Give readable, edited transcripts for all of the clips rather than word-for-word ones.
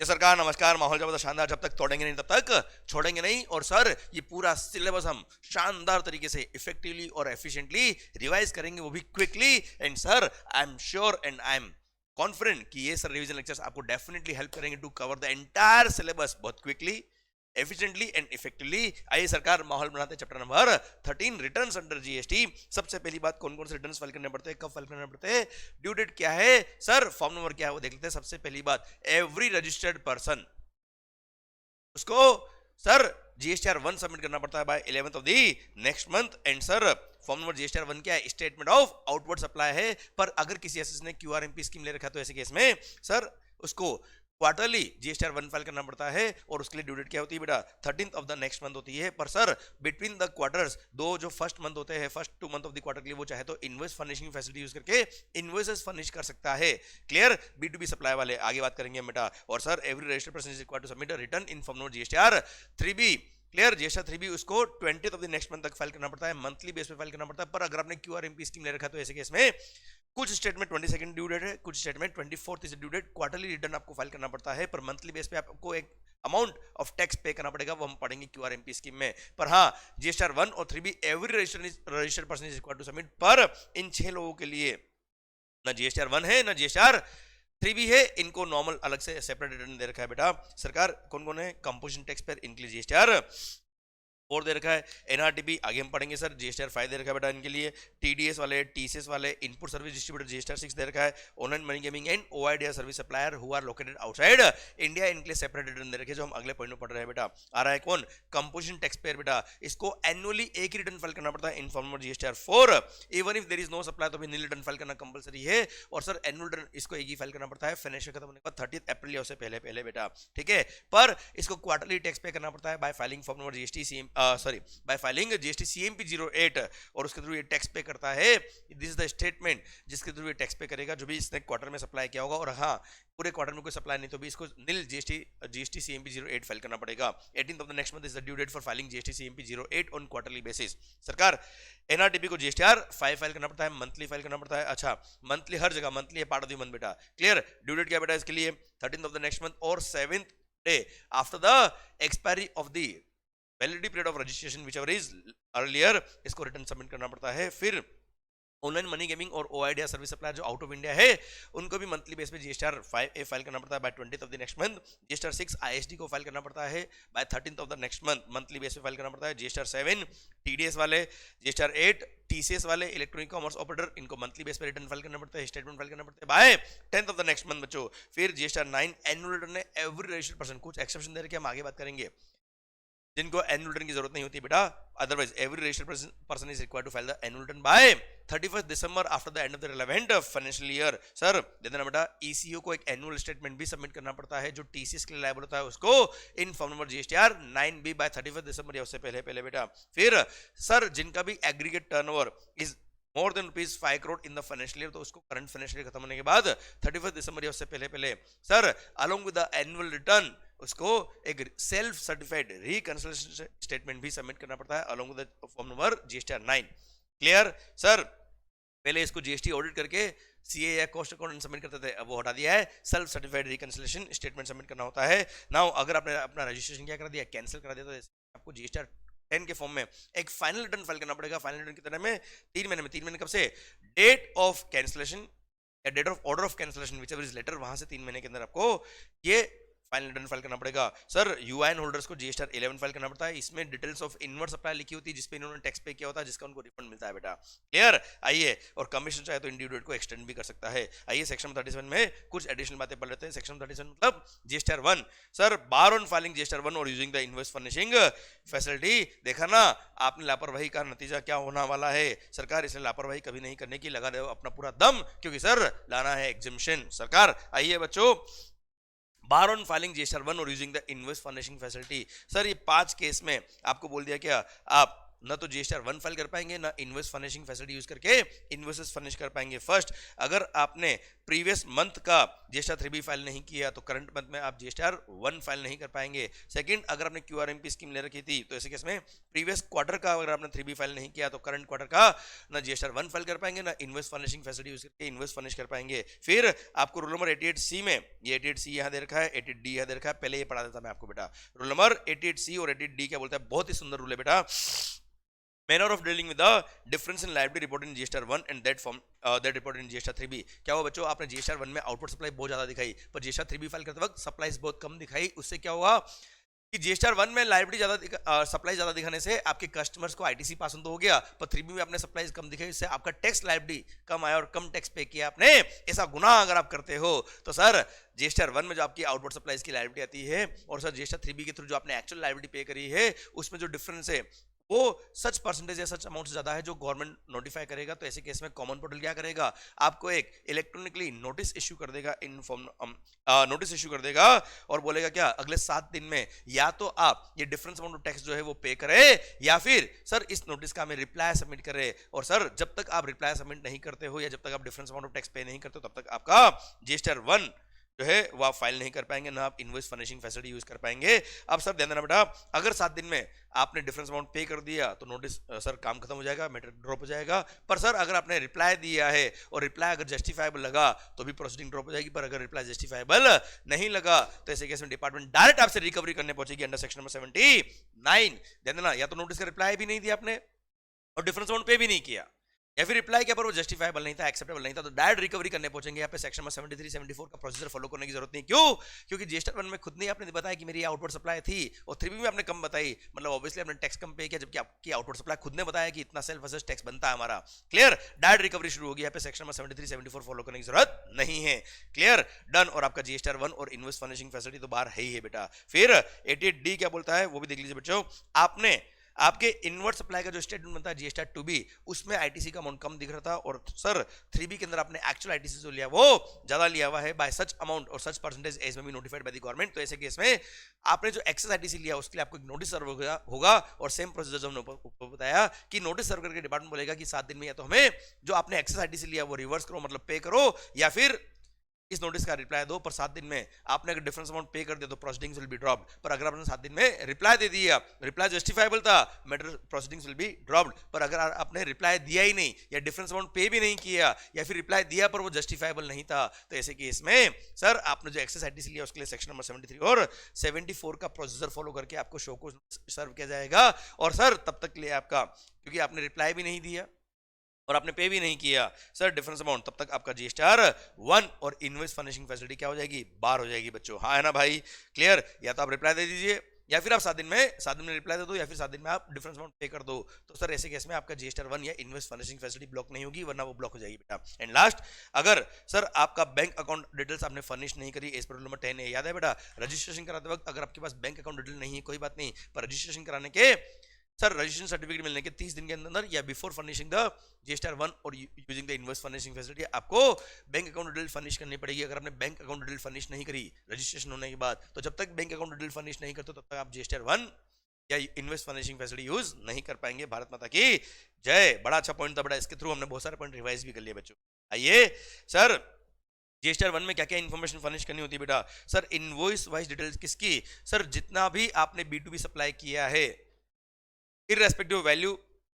कि सरकार नमस्कार, माहौल जबरदस्त शानदार, जब तक तोड़ेंगे नहीं तब तक छोड़ेंगे नहीं। और सर ये पूरा सिलेबस हम शानदार तरीके से इफेक्टिवली और एफिशिएंटली रिवाइज करेंगे, वो भी quickly. And sir I am sure and I am confident कि ये सर रिवीजन लेक्चर्स आपको डेफिनेटली हेल्प करेंगे to cover the entire syllabus बहुत क्विकली, एफिशिएंटली एंड इफेक्टिवली। आइए सरकार माहौल बनाते chapter number 13 returns under GST. सबसे पहली बात, कौन कौन से रिटर्न्स फाइल करने पड़ते हैं, कब फाइल करने पड़ते हैं, ड्यू डेट क्या है, सर फॉर्म नंबर क्या है, वो देख लेते हैं। सबसे पहली बात, एवरी रजिस्टर्ड पर्सन उसको सर जीएसटीआर 1 सबमिट करना पड़ता है by 11th of the next month. And sir form number GSTR 1 क्या है, स्टेटमेंट ऑफ आउटवर्ड सप्लाई है। पर अगर किसी एसएस ने क्यूआरएमपी स्कीम ले रखा है तो ऐसे केस में सर उसको क्वार्टरली जीएसटीआर 1 फाइल करना पड़ता है। और उसके लिए ड्यू डेट क्या होती है बेटा, 13th of the next month होती है। पर सर बिटवीन द क्वार्टर्स, दो जो फर्स्ट मंथ होते हैं, first 2 month of the quarter के लिए वो चाहे तो इनवॉइस फर्निशिंग फैसिलिटी यूज करके इनवॉइसेस फर्निश कर सकता है। क्लियर, बी2बी सप्लाई वाले आगे बात करेंगे बेटा। और sir every registered person is required to submit a return in form number GSTR 3B। Clear, GSTR 3B उसको 20th of the next month तक फाइल करना पड़ता है, मंथली बेस पे फाइल करना पड़ता है। पर अगर आपने क्यूआरएमपी स्कीम ले रखा है तो ऐसे केस में कुछ स्टेटमेंट 22nd ड्यू डेट है, कुछ statement 24th is due date. Quarterly return आपको फाइल करना पड़ता है, पर मंथली बेस पे आपको एक अमाउंट ऑफ टैक्स पे करना पड़ेगा, वो हम पढ़ेंगे क्यूआरएमपी स्कीम में। पर हाँ, जीएसटीआर 1 और 3B every registered person is required to submit. पर इन 6 लोगों के लिए ना जीएसटीआर 1 है ना जीएसटीआर 3B है, इनको नॉर्मल अलग से सेपरेट रिटर्न दे रखा है बेटा। सरकार कौन कौन है, कंपोजिशन टैक्स पर इनके लिए जीएसटीआर 4 दे रखा है, एनआरटीपी आगे हम पढ़ेंगे सर, जीएसटीआर 5 दे रखा है बेटा इनके लिए, टीडीएस वाले, टीसीएस वाले, इनपुट सर्विस डिस्ट्रीब्यूटर जीएसटीआर 6 दे रखा है, online money gaming and OIDR service supplier who are located outside India, इनके लिए सेपरेट रिटर्न दे रखे जो हम अगले पॉइंट में पढ़ रहे हैं बेटा। आ रहा है कौन, कंपोजिशन टैक्स पेयर बेटा, इसको एनुअली एक ही रिटर्न फाइल करना पड़ता है in form number GSTR 4। Even if there is no supply तो भी नील रिटर्न फाइल करना कंपलसरी है। और सर एनुअल रिटर्न इसको एक ही फाइल करना पड़ता है फाइनेंशियल खत्म होने के बाद 30 अप्रैल या उससे पहले पहले बेटा, ठीक है। पर इसको क्वार्टरली टैक्स पे करना पड़ता है bye filing form number GST CM sorry bye filing GST CMP 08 और उसके थ्रू ये टैक्स पे करता है। दिस इज द स्टेटमेंट जिसके थ्रू ये टैक्स पे करेगा जो भी इसने क्वार्टर में सप्लाई किया होगा। और हाँ, पूरे क्वार्टर में कोई सप्लाई नहीं तो भी इसको नील जीएसटी सीएमपी 08 फाइल करना पड़ेगा। 18th of the next month is the due date for filing GST CMP 08 on quarterly basis. सरकार एनआरटीपी को जीएसटीआर 5 फाइल करना पड़ता है, मंथली फाइल करना पड़ता है। अच्छा, मंथली हर जगह मंथली है, पार्ट ऑफ द मंथ बेटा। क्लियर, ड्यू डेट क्या बेटा इसके लिए 13th of the next month और 7th day after the expiry of the validity period of registration whichever is earlier, इसको रिटर्न सबमिट करना पड़ता है। फिर ऑनलाइन मनी गेमिंग और ओआईडीआर सर्विस सप्लायर जो आउट ऑफ इंडिया है उनको भी मंथली बेस पे जीएसटीआर 5A फाइल करना पड़ता है by 20th of the next month. GSTR 6 ISD को फाइल करना पड़ता है by 13th of the next month, monthly base पे फाइल करना पड़ता है। जीएसटीआर 7 टीडीएस वाले, जीएसटीआर 8 टीसीएस वाले, इलेक्ट्रॉनिक कॉमर्स ऑपरेटर, इनको मंथली बेस पे रिटर्न फाइल करना पड़ता है, स्टेटमेंट फाइल करना पड़ता है by 10th of the next month बच्चों। फिर जीएसटीआर 9 एनुअल रिटर्न है एवरी रजिस्टर्ड पर्सन, कुछ एक्सेप्शन दे रखे हम आगे बात करेंगे जिनको एनुअल रिटर्न की जरूरत नहीं होती बेटा। Otherwise every registered person is required to file the annual return by 31st December after the end of the relevant financial year. Sir दे देना बेटा, ईसीओ को एक एनुअल स्टेटमेंट भी सबमिट करना पड़ता है जो टीसीएस के लिए लायबल होता है उसको in form number GSTR 9B by 31st December या उससे पहले पहले बेटा। फिर सर जिनका भी aggregate turnover is more than ₹5 crore in the financial year तो उसको करंट फाइनेंशियल ईयर खत्म होने के बाद 31st दिसंबर या उससे पहले पहले sir along with the annual return उसको एक सेल्फ सर्टिफाइड रिकंसिलिएशन स्टेटमेंट भी सबमिट करना पड़ता है along with the form number GSTR 9। Clear sir, पहले इसको जीएसटी ऑडिट करके सीए या कॉस्ट अकाउंट सबमिट करते थे, अब वो हटा दिया है, self certified reconciliation statement submit करना होता है। नाउ अगर आपने अपना रजिस्ट्रेशन क्या कर दिया, कैंसिल करा दिया, तो आपको जीएसटीआर 10 के फॉर्म में एक फाइनल रिटर्न फाइल करना पड़ेगा। फाइनल रिटर्न कितने में, 3 महीने में। 3 महीने कब से, डेट ऑफ कैंसिलेशन या date of order of cancellation whichever is later, वहां से 3 महीने के अंदर आपको ये फाइनल रिटर्न फाइल करना पड़ेगा। सर यूआईएन होल्डर्स को जीएसटीआर 11 फाइल करना पड़ता है, इसमें डिटेल्स ऑफ इनवर्ट सप्लाई लिखी होती है जिसपे इन्होंने टैक्स पे किया होता है, जिसका उनको रिफंड मिलता है बेटा। क्लियर, आइए, और कमीशन चाहे तो इंडिविजुअल को एक्सटेंड भी कर सकता है। आइए सेक्शन 37 में कुछ एडिशनल बातें पढ़ लेते हैं। सेक्शन 37 मतलब GSTR 1, sir bar on filing GSTR 1 और using the invoice furnishing facility. देखा ना आपने लापरवाही का नतीजा क्या होना वाला है। सरकार इसलिए लापरवाही कभी नहीं करने की, लगा दे अपना पूरा दम, क्योंकि सर लाना है एग्जिम्पशन। सरकार आइए बच्चों, बार ऑन फाइलिंग जीएसटीआर 1 और using the invoice furnishing facility. Sir ये 5 केस में आपको बोल दिया क्या, आप ना तो जीएसटीआर 1 फाइल कर पाएंगे ना इनवॉइस फर्निशिंग फैसिलिटी यूज करके इनवॉइसेस फर्निश कर पाएंगे। फर्स्ट, अगर आपने प्रीवियस मंथ का जीएसटीआर 3B फाइल नहीं किया तो करंट मंथ में आप जीएसटीआर 1 फाइल नहीं कर पाएंगे। सेकंड, अगर आपने क्यूआरएमपी स्कीम ले रखी थी तो ऐसे केस में प्रीवियस क्वार्टर का अगर आपने 3B फाइल नहीं किया तो करंट क्वार्टर का ना जीएसटीआर 1 फाइल कर पाएंगे ना इनवॉइस फर्निशिंग फैसिलिटी यूज करके इनवॉइस फर्निश कर पाएंगे। फिर आपको रूल नंबर 88C में ये 88C यहाँ दे रखा है, 88D यहाँ दे रखा है, पहले ये पढ़ा देता मैं आपको बेटा। रूल नंबर 88C और 88D क्या बोलता है, बहुत ही सुंदर रूल है बेटा। Manner of dealing with the difference in liability reported in GSTR 1 and that reported in GSTR 3B। क्या हुआ बच्चों, आपने GSTR 1 में आउटपुट सप्लाई बहुत ज्यादा दिखाई, पर GSTR 3B फाइल करते वक्त सप्लाईज बहुत कम दिखाई। उससे क्या हुआ कि GSTR 1 में लाइबिलिटी ज्यादा सप्लाई ज्यादा दिखाने से आपके कस्टमर्स को ITC पास ऑन तो हो गया, पर 3B में आपने सप्लाईज कम दिखाई, इससे आपका टैक्स लाइबिलिटी कम आया और कम टैक्स पे किया आपने। ऐसा गुनाह अगर आप करते हो तो सर GSTR 1 में जो आपकी आउटपुट सप्लाईज की लाइबिलिटी आती है और सर GSTR 3B के थ्रू जो आपने एक्चुअल लाइबिलिटी पे करी है उसमें जो डिफरेंस है वो सच परसेंटेज या सच अमाउंट से ज्यादा है जो गवर्नमेंट नोटिफाई करेगा। तो ऐसे केस में कॉमन पोर्टल क्या करेगा, आपको एक इलेक्ट्रॉनिकली नोटिस इश्यू कर देगा, नोटिस इश्यू कर देगा और बोलेगा क्या, अगले 7 दिन में या तो आप ये डिफरेंस अमाउंट ऑफ टैक्स जो है वो पे करें या फिर सर इस नोटिस का हमें रिप्लाई सबमिट करें। और सर जब तक आप रिप्लाई सबमिट नहीं करते हो या जब तक आप डिफरेंस अमाउंट ऑफ टैक्स पे नहीं करते हो तब तक आपका GSTR 1 जो है वो आप फाइल नहीं कर पाएंगे, ना आप इनवॉइस फर्निशिंग फैसिलिटी यूज कर पाएंगे। अब सर ध्यान देना बेटा, अगर 7 दिन में आपने डिफरेंस अमाउंट पे कर दिया तो नोटिस सर काम खत्म हो जाएगा, मैटर ड्रॉप हो जाएगा। पर सर अगर आपने रिप्लाई दिया है और रिप्लाई अगर जस्टिफाइबल लगा तो भी प्रोसीडिंग ड्रॉप हो जाएगी, पर अगर रिप्लाई जस्टिफाइबल नहीं लगा तो ऐसे केस में डिपार्टमेंट डायरेक्ट आपसे रिकवरी करने पहुंचेगी अंडर सेक्शन नंबर 79। ध्यान देना, या तो नोटिस का रिप्लाई भी नहीं दिया आपने और डिफरेंस अमाउंट पे भी नहीं किया, या फिर रिप्लाई किया पर वो जस्टिफाइबल नहीं था, एक्सेप्टेबल नहीं था, तो डायरेक्ट रिकवरी करने पहुंचेंगे। यहाँ पे सेक्शन नंबर 73 74 का प्रोसीजर फॉलो करने की जरूरत नहीं। क्यों? क्योंकि GSTR 1 में खुद नहीं आपने बताया कि मेरी आउटपुट सप्लाई थी और 3B में आपने कम बताई, मतलब ऑब्वियसली आपने टैक्स कम पे किया, जबकि आपकी आउटपुट सप्लाई खुद ने बताया कि इतना सेल्फ वर्सेस टैक्स बनता है हमारा। क्लियर? डायरेक्ट रिकवरी शुरू होगी। यहाँ पे सेक्शन नंबर 73 74 फॉलो करने की जरूरत नहीं है। क्लियर? डन। और आपका GSTR 1 और इनवॉइस फर्निशिंग फैसिलिटी तो बाहर है ही है बेटा। फिर 88D क्या बोलता है वो भी देख लीजिए बच्चों। आपने आपके इनवर्ट सप्लाई का जो स्टेटमेंट बनता है GSTR 2B उसमें ITC का अमाउंट कम दिख रहा था और सर 3B के अंदर आपने एक्चुअल ITC जो लिया वो ज्यादा लिया हुआ है बाय सच अमाउंट और सच परसेंटेज एज में भी नोटिफाइड बाय द गवर्नमेंट। तो ऐसे केस में आपने जो एक्सेस ITC लिया उसके लिए आपको एक नोटिस सर्व होगा और सेम प्रोसीजर जो हमने ऊपर बताया कि नोटिस सर्व करके डिपार्टमेंट बोलेगा कि 7 दिन में या तो हमें जो आपने एक्सेस ITC लिया वो रिवर्स करो, मतलब पे करो, या फिर इस नोटिस का रिप्लाई दो। पर 7 दिन में आपने अगर डिफरेंस अमाउंट पे कर दिया तो प्रोसीडिंग्स विल बी ड्रॉप्ड। पर अगर आपने 7 दिन में रिप्लाई दे दिया, रिप्लाई जस्टिफाइबल था, matter proceedings will be dropped. पर अगर आपने रिप्लाई दिया ही नहीं या डिफरेंस अमाउंट पे भी नहीं किया या फिर रिप्लाई दिया पर वो जस्टिफाइबल नहीं था, तो ऐसे केस में सर आपने जो एक्सेस ITC लिया उसके लिए सेक्शन नंबर 73 और 74 का प्रोसीजर फॉलो करके आपको शो को सर्व किया जाएगा। और सर तब तक के लिए आपका, क्योंकि आपने रिप्लाई भी नहीं दिया और आपने पे भी नहीं किया सर डिफरेंस अमाउंट, तब तक आपका GSTR 1 और इनवॉइस फर्निशिंग फैसिलिटी क्या हो जाएगी, बाहर हो जाएगी बच्चों। हाँ है ना भाई? क्लियर? या तो आप रिप्लाई दे दीजिए या फिर आप 7 दिन में रिप्लाई दे दो या फिर 7 दिन में आप डिफरेंस अमाउंट पे कर दो। तो सर ऐसे केस में आपका GSTR 1 या इनवॉइस फर्निशिंग फैसिलिटी ब्लॉक नहीं होगी, वरना वो ब्लॉक हो जाएगी बेटा। एंड लास्ट, अगर सर आपका बैंक अकाउंट डिटेल्स आपने फर्निश नहीं करी एज पर रूल नंबर 10 है, याद है बेटा, रजिस्ट्रेशन कराते वक्त अगर आपके पास बैंक अकाउंट डिटेल नहीं है कोई बात नहीं, पर रजिस्ट्रेशन कराने के सर रजिस्ट्रेशन सर्टिफिकेट मिलने के 30 दिन के अंदर या बिफोर फर्निशिंग द GSTR 1 और using the invoice furnishing facility आपको बैंक अकाउंट डिटेल फर्निश करनी पड़ेगी। अगर आपने बैंक अकाउंट डिटेल फर्निश नहीं करी रजिस्ट्रेशन होने के बाद, तो जब तक बैंक अकाउंट डिटेल फर्निश नहीं करते तब तक आप GSTR 1 या इनवॉइस फर्निशिंग फैसिलिटी यूज नहीं कर पाएंगे। भारत माता की जय। बड़ा अच्छा पॉइंट था बेटा, इसके थ्रू हमने बहुत सारे पॉइंट रिवाइज भी कर लिए बच्चों। आइए सर GSTR 1 में क्या क्या इन्फॉर्मेशन फर्निश करनी होती है बेटा। सर इनवॉइस वाइज डिटेल्स किसकी, सर जितना भी आपने B2B सप्लाई किया है इररेस्पेक्टिव वैल्यू,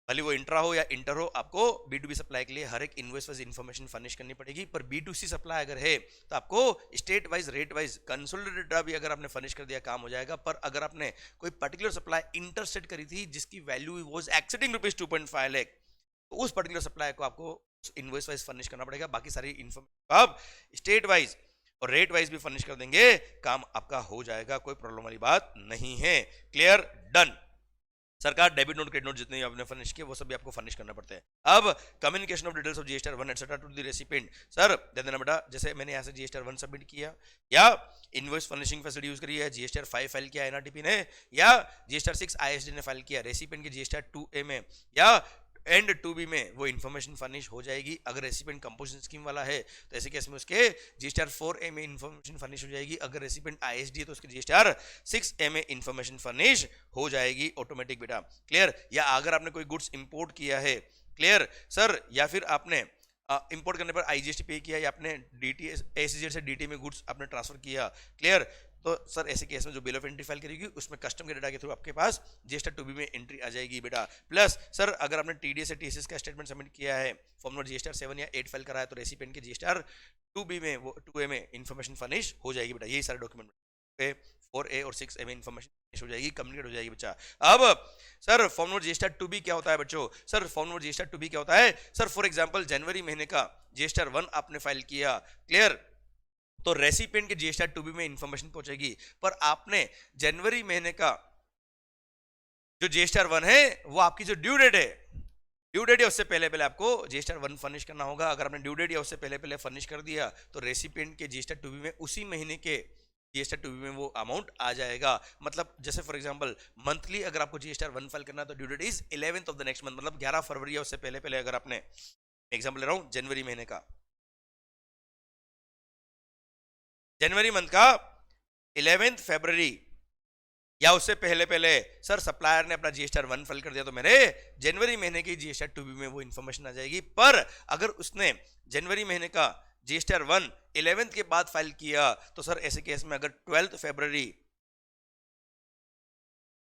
भले वो इंट्रा हो या इंटर हो, आपको B2B सप्लाई के लिए हर एक इनवॉइस वाइज इन्फॉर्मेशन फर्निश करनी पड़ेगी। पर B2C सप्लाई अगर है तो आपको state wise rate wise consolidated data भी अगर आपने फर्निश कर दिया काम हो जाएगा। पर अगर आपने कोई पर्टिकुलर सप्लाई इंटरसेट करी थी जिसकी वैल्यू वाज एक्सीडिंग ₹2.5 लाख, तो उस पर्टिकुलर सप्लाई को आपको इनवॉइस वाइज फर्निश करना पड़ेगा। बाकी सारी इन्फॉर्मेशन आप स्टेट वाइज और रेट वाइज भी फर्निश कर देंगे, काम आपका हो जाएगा, कोई प्रॉब्लम वाली बात नहीं है। क्लियर? डन। सरकार डेबिट नोट क्रेडिट नोट जितने आपने फर्निश किए वो सब भी आपको फर्निश करना पड़ता है। अब communication of details of GSTR 1 etcetera to the recipient. Sir दे देना बेटा, जैसे मैंने यहाँ से GSTR 1 सबमिट किया या इनवॉइस फर्निशिंग फैसिलिटी यूज करी है, GSTR 5 फाइल किया NRTP ने, या GSTR 6 ISD ने फाइल किया, रेसिपिएंट के GSTR 2A में या एंड 2B में वो इन्फॉर्मेशन फर्निश हो जाएगी। अगर रेसिपिएंट कंपोजिशन स्कीम वाला है तो ऐसे केस में उसके GSTR 4A में इन्फॉर्मेशन फर्निश हो जाएगी। अगर रेसिपिएंट ISD है तो उसके GSTR 6A में इन्फॉर्मेशन फर्निश हो जाएगी ऑटोमेटिक बेटा। क्लियर? या अगर आपने कोई गुड्स इंपोर्ट किया है, क्लियर सर, या फिर आपने इंपोर्ट करने पर IGST पे किया या आपने DT SEZ से DT में गुड्स आपने ट्रांसफर किया, क्लियर, तो सर ऐसे केस में जो बिल ऑफ एंट्री फाइल करेगी उसमें कस्टम के डेटा के थ्रू आपके पास जीएसटी टू बी में एंट्री आ जाएगी बेटा। प्लस सर अगर आपने टीडीएस या टीसीएस का स्टेटमेंट सबमिट किया है, फॉर्म नंबर जीएसटी 7 या 8 फाइल करा है, तो रेसिपिएंट के जीएसटी 2B में वो 2A में इन्फॉर्मेशन फर्निश हो जाएगी बेटा। यही सारे डॉक्यूमेंट 4A और 6A में इन्फॉर्मेशन फर्निश हो जाएगी, कम्युनिकेट हो जाएगी बच्चा। अब sir form number GST 2B क्या होता है बच्चों? Sir form number GST 2B क्या होता है? सर फॉर एग्जांपल जनवरी महीने का जीएसटी 1 आपने फाइल किया, क्लियर, तो रेसिपिएंट के जीएसटी 2B में इंफॉर्मेशन पहुंचेगी, पर आपने जनवरी महीने का जो जीएसटी 1 है वो आपकी जो ड्यू डेट है, ड्यू डेट है उससे पहले पहले आपको जीएसटी 1 फर्निश करना होगा। अगर आपने ड्यू डेट या उससे पहले पहले फर्निश कर दिया तो रेसिपिएंट के जीएसटी 2B में उसी महीने के जीएसटी 2B में वो अमाउंट आ जाएगा। मतलब जैसे फॉर एग्जांपल मंथली अगर आपको जीएसटी 1 फाइल करना है तो due date is 11th of the next month, मतलब 11 फरवरी या उससे पहले पहले अगर आपने, एग्जांपल ले रहा हूं जनवरी महीने का, जनवरी मंथ का 11th फरवरी या उससे पहले पहले सर सप्लायर ने अपना जीएसटी 1 फाइल कर दिया तो मेरे जनवरी महीने की जीएसटी 2B में वो इंफॉर्मेशन आ जाएगी। पर अगर उसने जनवरी महीने का जीएसटी 1 11th के बाद फाइल किया तो सर ऐसे केस में अगर 12th फरवरी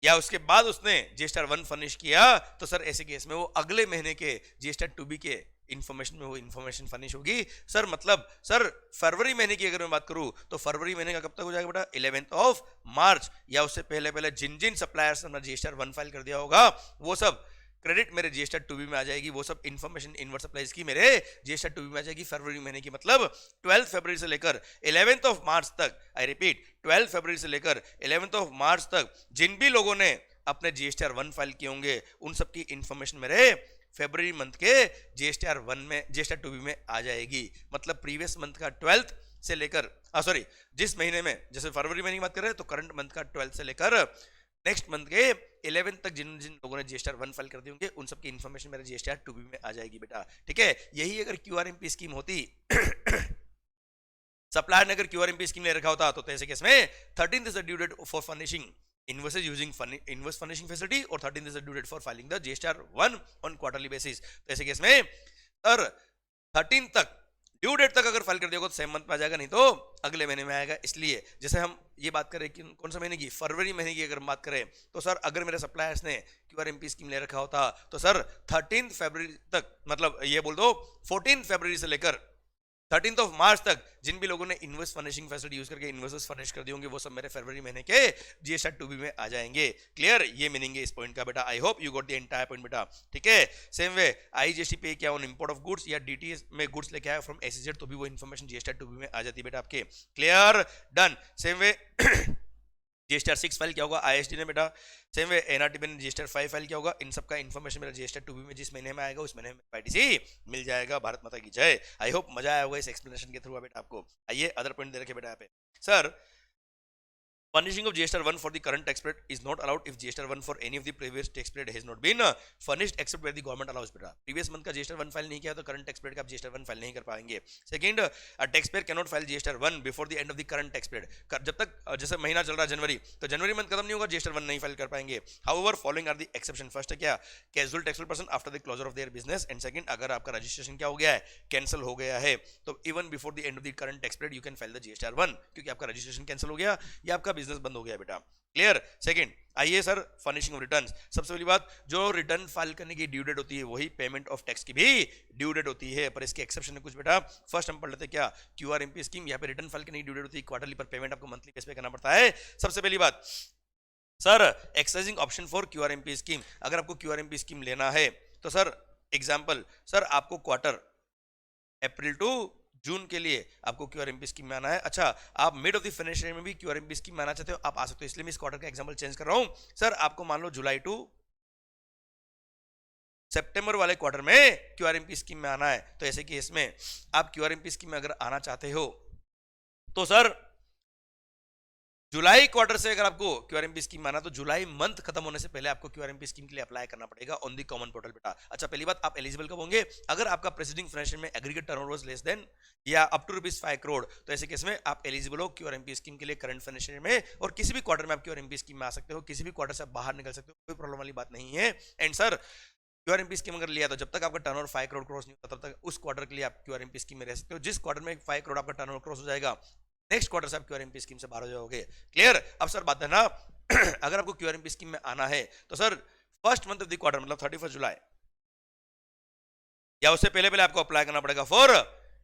या उसके बाद उसने जीएसटी 1 फर्निश किया तो सर ऐसे केस में वो अगले महीने के जीएसटी 2B के इंफॉर्मेशन में वो इंफॉर्मेशन फर्निश होगी। सर मतलब सर फरवरी महीने की अगर मैं बात करूं तो फरवरी महीने का कब तक हो जाएगा बेटा? 11th ऑफ मार्च या उससे पहले पहले जिन जिन सप्लायर्स ने जीएसटी 1 फाइल कर दिया होगा वो सब क्रेडिट मेरे जीएसटी 2B में आ जाएगी, वो सब इंफॉर्मेशन इनवर्स सप्लाईज की मेरे जीएसटी 2B में आ जाएगी फरवरी महीने की। मतलब 12th फरवरी से लेकर 11th ऑफ मार्च तक, आई रिपीट 12th फरवरी से लेकर 11th ऑफ मार्च तक जिन भी लोगों ने अपने जीएसटी 1 फाइल किए होंगे उन सब की इंफॉर्मेशन मेरे फरवरी मंथ के जीएसटी 1 में जीएसटी 2B में आ जाएगी। मतलब प्रीवियस मंथ का 12th से लेकर सॉरी जिस महीने में, जैसे फरवरी महीने की बात कर रहे हैं तो करंट मंथ का 12th से लेकर नेक्स्ट मंथ के 11th तक जिन जिन लोगों ने जीएसटी 1 फाइल कर दी होंगे उन सब की इंफॉर्मेशन मेरे जीएसटी 2B में आ जाएगी बेटा। ठीक है, यही अगर क्यूआरएमपी स्कीम होती सप्लायर ने अगर क्यूआरएमपी स्कीम ले रखा होता तो ऐसे केस में 13th is the due date for furnishing invoices using invoice furnishing facility और 13th is the due date for filing the GST 1 on quarterly basis। तो ऐसे केस में सर 13 तक ड्यू डेट तक अगर फाइल कर दिया तो सेम मंथ में आ जाएगा, नहीं तो अगले महीने में आएगा। इसलिए जैसे हम ये बात करें कि कौन सा महीने की, फरवरी महीने की अगर बात करें तो सर अगर मेरे सप्लायर्स ने क्यूआरएमपी स्कीम ले रखा होता तो सर 13 फरवरी तक, मतलब ये बोल दो 14 फरवरी से लेकर 13th ऑफ मार्च तक जिन भी लोगों ने इनवॉइस फर्निशिंग फैसिलिटी यूज करके इनवॉइसेस फर्निश कर दिए होंगे वो सब मेरे फरवरी महीने के जीएसटी 2B में आ जाएंगे। क्लियर, ये मीनिंग है इस पॉइंट का बेटा। I hope you got the entire point बेटा। ठीक है, सेम वे आईजीएसटी पे किया ऑन इंपोर्ट ऑफ गुड्स या डीटीएस में गुड्स लेके आया फ्रॉम एसईजेड तो भी वो इन्फॉर्मेशन जीएसटी 2B में आ जाती है बेटा आपके। Clear, done. Same way GST 6 file क्या होगा आईएसडी ने बेटा, सेम वे एनआरटी में जीएसटी 5 फाइल क्या होगा, इन सब का इन्फॉर्मेशन मेरा जीएसटी 2B में जिस महीने में आएगा उस महीने में पाईटीसी मिल जाएगा। भारत माता की जय। आई होप मजा आया होगा इस एक्सप्लेनेशन के थ्रू बेटा आपको। आइए अदर पॉइंट दे रखे बेटा यहाँ पे। Sir furnishing of GST 1 for the current tax period is not allowed if GST 1 for any of the previous tax period has not been furnished except where the government allows बेटा। previous month का GST 1 file नहीं किया तो current tax period का आप GST 1 file नहीं कर पाएंगे। second, a taxpayer cannot file GST 1 before the end of the current tax period। जब तक जैसे महीना चल रहा है जनवरी तो जनवरी मंथ खत्म नहीं होगा GST 1 नहीं फाइल कर पाएंगे। however following are the exception। first है क्या, casual taxable person after the closure of their business and second अगर आपका रजिस्ट्रेशन क्या हो गया है, कैंसिल हो गया है तो even before the end of the current tax period you can file the GST 1 क्योंकि आपका रजिस्ट्रेशन कैंसिल हो गया या आपका बिजनेस बंद हो गया बेटा। क्लियर। सेकंड आइए सर फर्निशिंग ऑफ रिटर्न्स। सबसे पहली बात जो रिटर्न फाइल करने की ड्यू डेट होती है वही पेमेंट ऑफ टैक्स की भी ड्यू डेट होती है, पर इसके एक्सेप्शन है कुछ बेटा। फर्स्ट हम पढ़ लेते हैं क्या, क्यूआरएमपी स्कीम, यहाँ पे रिटर्न फाइल करने की ड्यू डेट होती है क्वार्टरली, पर पेमेंट आपको मंथली बेस पे करना पड़ता है। सबसे पहली बात sir exercising option for QRMP scheme. अगर आपको क्यूआरएमपी स्कीम लेना है तो सर एग्जांपल सर आपको क्वार्टर अप्रैल टू जून के लिए आपको क्यूआरएमपी स्कीम में आना है। अच्छा आप mid of the financial year में भी क्यूआरएमपी स्कीम में आना चाहते हो आप आ सकते हो, इसलिए मैं इस क्वार्टर का एग्जांपल चेंज कर रहा हूं। सर आपको मान लो जुलाई टू सितंबर वाले क्वार्टर में क्यूआरएमपी स्कीम में आना है, तो ऐसे केस में आप क्यूआरएमपी स्कीम में अगर आना चाहते हो तो सर जुलाई क्वार्टर से अगर आपको क्यूआरएमपी स्कीम में आना तो जुलाई मंथ खत्म होने से पहले आपको क्यूआरएमपी स्कीम के लिए अप्लाई करना पड़ेगा ऑन दी कॉमन पोर्टल बेटा। अच्छा पहली बात आप एलिजिबल कब होंगे, अगर आपका प्रेसिडिंग फाइनेंशियल में aggregate turnover was less than या अप टू ₹5 करोड़ तो ऐसे केस में आप एलिजिबल हो क्यूआरएमपी स्कीम के लिए करंट फाइनेंशियल में, और किसी भी क्वार्टर में आप क्यूआरएमपी स्कीम में आ सकते हो, किसी भी क्वार्टर से आप बाहर निकल सकते हो, कोई प्रॉब्लम वाली बात नहीं है। एंड सर क्यूआरएमपी स्कीम अगर लिया तो जब तक आपका टर्नओवर 5 करोड़ क्रॉस नहीं होता तब तक उस क्वार्टर के लिए आप क्यूआरएमपी स्कीम में रह सकते हो। जिस क्वार्टर में 5 करोड़ आपका टर्नओवर क्रॉस हो जाएगा नेक्स्ट क्वार्टर से आप क्यूआरएमपी स्कीम से बाहर हो जाओगे। क्लियर? अब सर बात है ना अगर आपको क्यूआरएमपी स्कीम में आना है तो sir first month of the quarter मतलब 31 जुलाई या उससे पहले पहले आपको अप्लाई करना पड़ेगा for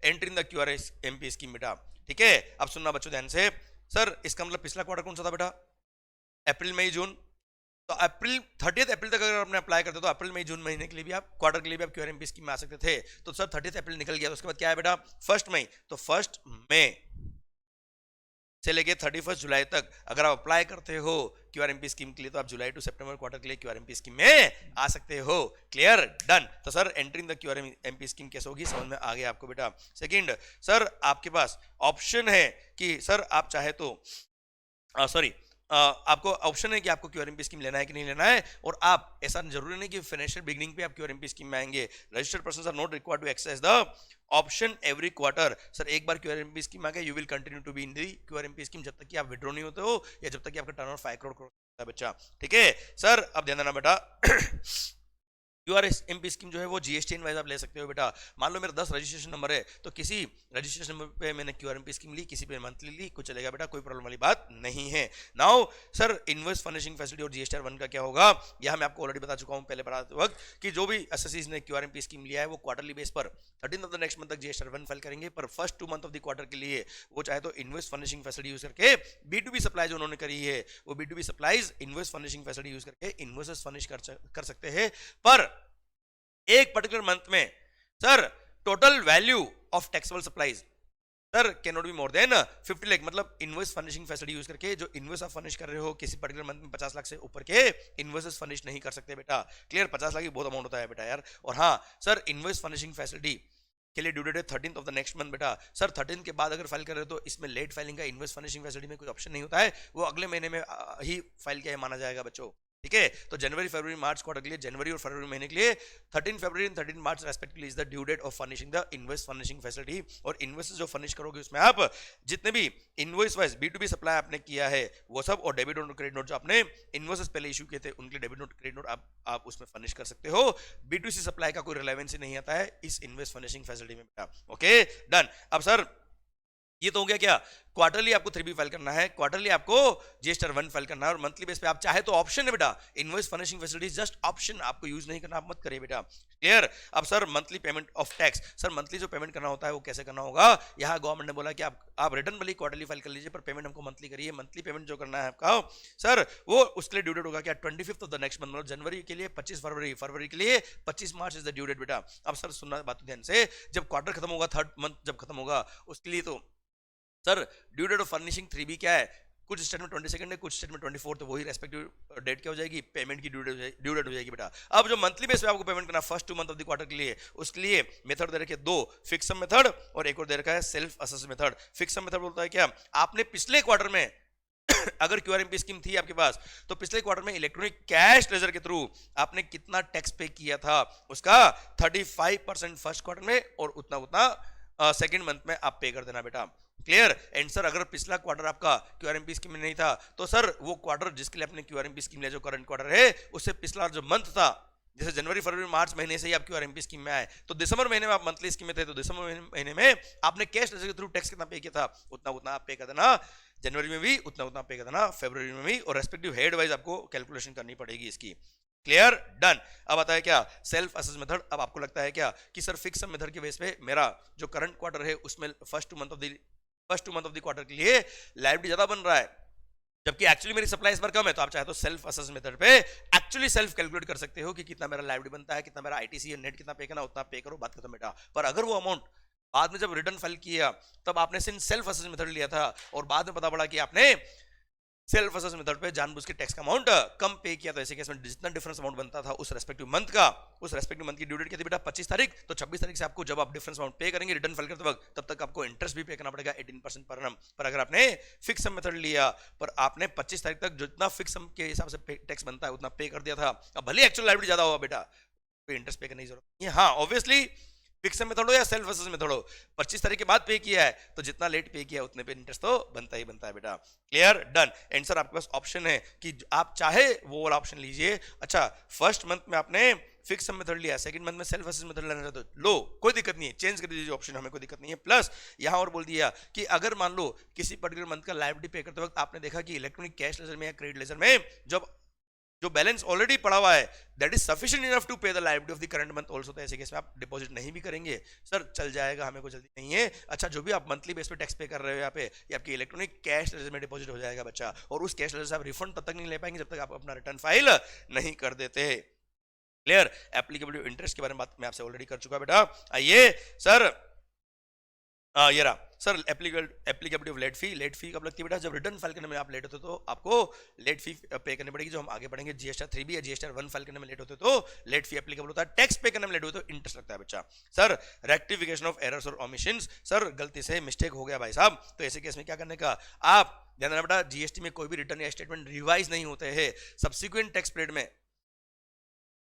entry in the QRMP scheme बेटा। ठीक है, अब सुनना बच्चों ध्यान से। सर इसका मतलब पिछला क्वार्टर कौन सा था बेटा? अप्रैल मई जून। तो अप्रैल 30 अप्रैल तक अगर आपने अप्लाई करते तो अप्रैल मई जून महीने के लिए भी आप क्वार्टर के लिए भी आप क्यूआरएमपी स्कीम में आ सकते थे। तो सर 30 अप्रैल निकल गया तो उसके बाद क्या है बेटा? 1 मई। तो 1 मई से लेके 31 जुलाई तक अगर आप अप्लाई करते हो क्यूआरएमपी स्कीम के लिए तो आप जुलाई टू सितंबर क्वार्टर के लिए क्यूआरएमपी स्कीम में आ सकते हो। क्लियर? डन। तो sir entering the QRMP scheme कैसे होगी समझ में आ गया आपको बेटा। सेकंड, सर आपके पास ऑप्शन है कि सर आप चाहे तो सॉरी आपको ऑप्शन है कि आपको क्यूआरएमपी स्कीम लेना है कि नहीं लेना है, और आप ऐसा जरूरी नहीं कि फाइनेंशियल बिगनिंग पे आप क्यूआरएमपी स्कीम में आएंगे। Registered persons are not required to access the option every quarter. Sir एक बार क्यूआरएमपी स्कीम आ गया, you will continue to be in the QRMP scheme जब तक कि आप विड्रॉ नहीं होते हो या जब तक कि आपका टर्नओवर 5 करोड़ होता है बच्चा। ठीक है सर, अब ध्यान देना बेटा क्यूआरएमपी स्कीम जो है वो जीएसटी वाइज आप ले सकते हो बेटा। मान लो मेरा 10 रजिस्ट्रेशन नंबर है तो किसी रजिस्ट्रेशन नंबर पे मैंने क्यूआरएमपी स्कीम ली, किसी पे मंथली ली, कुछ चलेगा बेटा, कोई प्रॉब्लम वाली बात नहीं है। Now sir invoice furnishing facility और जीएसटी 1 का क्या होगा, यह मैं आपको ऑलरेडी बता चुका हूं पहले पढ़ाते वक्त कि जो भी एसएससीज ने क्यूआरएमपी स्कीम लिया है वो क्वार्टरली बेस पर 13 ऑफ द नेक्स्ट मंथ तक जीएसटी 1 फाइल करेंगे, पर first 2 month of the quarter के लिए वो चाहे तो इनवॉइस फर्निशिंग फैसिलिटी यूज करके B2B सप्लाई जो उन्होंने करी है वो B2B supplies invoice furnishing facility use करके इनवॉइसेस फर्निश कर सकते हैं। पर एक पर्टिकुलर मंथ में sir total value of taxable supplies sir can not be more than 50 lakh. मतलब इनवॉइस फर्निशिंग फैसिलिटी यूज करके जो इनवॉइस आप फर्निश कर रहे हो किसी पर्टिकुलर मंथ में 50 लाख से ऊपर के इनवॉइसेस फर्निश नहीं कर सकते बेटा। क्लियर? 50 लाख की बहुत अमाउंट होता है बेटा यार। और हाँ सर इनवॉइस फर्निशिंग फैसिलिटी के लिए ड्यू डेट है 13th of the next month बेटा। सर 13 के बाद अगर फाइल कर रहे हो तो इसमें लेट फाइलिंग का इनवॉइस फर्निशिंग फैसिलिटी में कोई ऑप्शन नहीं होता है, वो अगले महीने में ही फाइल किया माना जाएगा बच्चों। ठीक है, तो जनवरी फरवरी मार्च क्वार्टर के लिए, जनवरी और फरवरी महीने के लिए 13 February and 13 March respectively is the due date of furnishing the invoice furnishing facility. और इनवॉइसेस जो फर्निश करोगे उसमें आप जितने भी इनवॉइस वाइज B2B सप्लाई आपने किया है वो सब, और डेबिट नोट क्रेडिट नोट जो आपने इनवॉइसेस पहले इशू किए थे उनके डेबिट नोट क्रेडिट नोट आप उसमें फर्निश कर सकते हो। B2C सप्लाई का कोई रिलेवेंस नहीं आता है इस इनवॉइस फर्निशिंग फैसिलिटी में बेटा। Okay done. अब सर ये तो हो गया क्या, क्वार्टरली आपको 3B फाइल करना है, क्वार्टरली आपको जीएसटी 1 फाइल करना है, और मंथली बेस पे आप चाहे तो ऑप्शन है बेटा invoice furnishing facility just option, आपको यूज नहीं करना, आप मत करिए बेटा। क्लियर? अब sir monthly payment of tax, sir monthly जो पेमेंट करना होता है वो कैसे करना होगा, यहाँ गवर्नमेंट ने बोला कि आप रिटर्न भले क्वार्टरली फाइल कर लीजिए पर पेमेंट हमको मंथली करिए। मंथली पेमेंट जो करना है आपका सर वो उसके लिए ड्यू डेट होगा क्या 25th of the next month, मतलब जनवरी के लिए 25 फरवरी, फरवरी के लिए 25 मार्च इज द ड्यू डेट बेटा। अब सर सुनना बात ध्यान से, जब क्वार्टर खत्म होगा, 3rd मंथ जब खत्म होगा उसके लिए तो sir due date of furnishing 3B क्या है, कुछ स्टेट में 22 है, कुछ स्टेट में 24, तो वही रेस्पेक्टिव डेट क्या हो जाएगी, पेमेंट की ड्यू डेट हो जाएगी बेटा। अब जो मंथली बेस पे आपको पेमेंट करना first 2 month of the quarter के लिए, उसके लिए मेथड दे रखे 2, फिक्स सम मेथड और एक और दे रखा है self assess method. Fix sum method बोलता है क्या, आपने पिछले क्वार्टर में अगर क्यूआरएमपी स्कीम थी आपके पास तो पिछले क्वार्टर में इलेक्ट्रॉनिक कैश लेजर के थ्रू आपने कितना टैक्स पे किया था उसका 35% फर्स्ट क्वार्टर में और उतना सेकंड मंथ में आप पे कर देना बेटा। क्लियर? एंड सर अगर पिछला क्वार्टर आपका क्यूआरएमपी स्कीम में नहीं था तो सर वो क्वार्टर जिसके लिए आपने क्यूआरएमपी स्कीम लिया जो करंट क्वार्टर है उससे पिछला जो मंथ था, जैसे जनवरी फरवरी मार्च महीने से ही आप क्यूआरएमपी स्कीम में आए तो दिसंबर महीने में आप मंथली स्कीम में थे तो दिसंबर महीने में आपने कैश लेजर के थ्रू टैक्स कितना पे किया था उतना आप पे कर देना, जनवरी में भी उतना पे कर देना, फरवरी में भी, और रेस्पेक्टिव हेड वाइज आपको कैलकुलेशन करनी पड़ेगी इसकी। क्लियर? डन। अब आता है क्या सेल्फ असेस मेथड। अब आपको लगता है क्या कि सर फिक्स सम मेथड के बेस पे मेरा जो करंट क्वार्टर है उसमें first 2 month of the quarter के लिए लायबिलिटी ज्यादा बन रहा है जबकि एक्चुअली मेरी सप्लाई इस बार कम है, तो आप चाहे तो सेल्फ असेस मेथड पे एक्चुअली सेल्फ कैलकुलेट कर सकते हो कि कितना मेरा लायबिलिटी बनता है, कितना मेरा आईटीसी नेट कितना पे करना उतना पे करो, बात खत्म बेटा। पर अगर वो अमाउंट बाद में जब रिटर्न फाइल किया तब आपने सिर्फ सेल्फ असेस मेथड लिया था और बाद में पता पड़ा कि आपने सेल्फ असेस मेथड पे जानबूझ के टैक्स का अमाउंट कम पे किया, तो ऐसे केस में जितना डिफरेंस अमाउंट बनता था उस रेस्पेक्टिव मंथ का, उस रेस्पेक्टिव मंथ की ड्यू डेट क्या थी बेटा 25 तारीख, तो 26 तारीख से आपको जब आप डिफरेंस अमाउंट पे करेंगे रिटर्न फाइल करते वक्त तब तक आपको इंटरेस्ट भी पे करना पड़ेगा 18% पर annum। पर अगर आपने फिक्स सम मेथड लिया पर आपने 25 तारीख तक जितना फिक्स सम के हिसाब से टैक्स बनता है उतना पे कर दिया था, अब भले एक्चुअल लायबिलिटी ज्यादा होगा बेटा, कोई इंटरेस्ट पे करने की जरूरत नहीं है। हाँ ऑब्वियसली फिक्स मेथड हो या सेल्फ असेस मेथड हो, 25 तारीख के बाद पे किया है तो जितना लेट पे किया है उतने पे इंटरेस्ट तो बनता ही बनता है बेटा। Clear, done. एंड सर आपके पास ऑप्शन है कि आप चाहे वो वाला ऑप्शन लीजिए। अच्छा, फर्स्ट मंथ में आपने फिक्स मेथड लिया, सेकंड मंथ में सेल्फ असेस मेथड लेना चाहते हो, लो कोई दिक्कत नहीं है, चेंज कर दीजिए ऑप्शन, हमें कोई दिक्कत नहीं है। प्लस यहां और बोल दिया कि अगर मान लो किसी पर्टिकुलर मंथ का लायबिलिटी पे करते वक्त आपने देखा कि इलेक्ट्रॉनिक कैश लेजर में या क्रेडिट लेजर में जब जो बैलेंस ऑलरेडी पड़ा हुआ है that is sufficient enough to pay the liability of the current month also, तो ऐसे केस में आप डिपॉजिट नहीं भी करेंगे सर चल जाएगा, हमें कोई जल्दी नहीं है। अच्छा, जो भी आप मंथली बेस पे टैक्स पे कर रहे हो यहाँ पे, ये आपकी इलेक्ट्रॉनिक कैश लेजर में डिपॉजिट हो जाएगा बच्चा, और उस कैश लेजर से आप रिफंड तब तक नहीं ले पाएंगे जब तक आप अपना रिटर्न फाइल नहीं कर देते। क्लियर, एप्लीकेबिलिटी इंटरेस्ट के बारे में बात मैं आपसे ऑलरेडी कर चुका बेटा। आइए सर, ये रहा sir applicability of late fee कब लगती है बेटा, जब रिटर्न फाइल करने में आप लेट होते तो आपको लेट फी पे करनी पड़ेगी, जो हम आगे पढ़ेंगे। जीएसटी 3B या जीएसटी 1 फाइल करने में लेट होते तो लेट फी एप्लीकेबल होता है, टैक्स पे करने में लेट होते तो इंटरेस्ट लगता है बच्चा। सर रेक्टिफिकेशन ऑफ एरर्स और ओमिशंस, सर गलती से मिस्टेक हो गया भाई साहब, तो ऐसे केस में क्या करने का, आप ध्यान देना बेटा, जीएसटी में कोई भी रिटर्न या स्टेटमेंट रिवाइज नहीं होते हैं। सब्सिक्वेंट टैक्स पीरियड में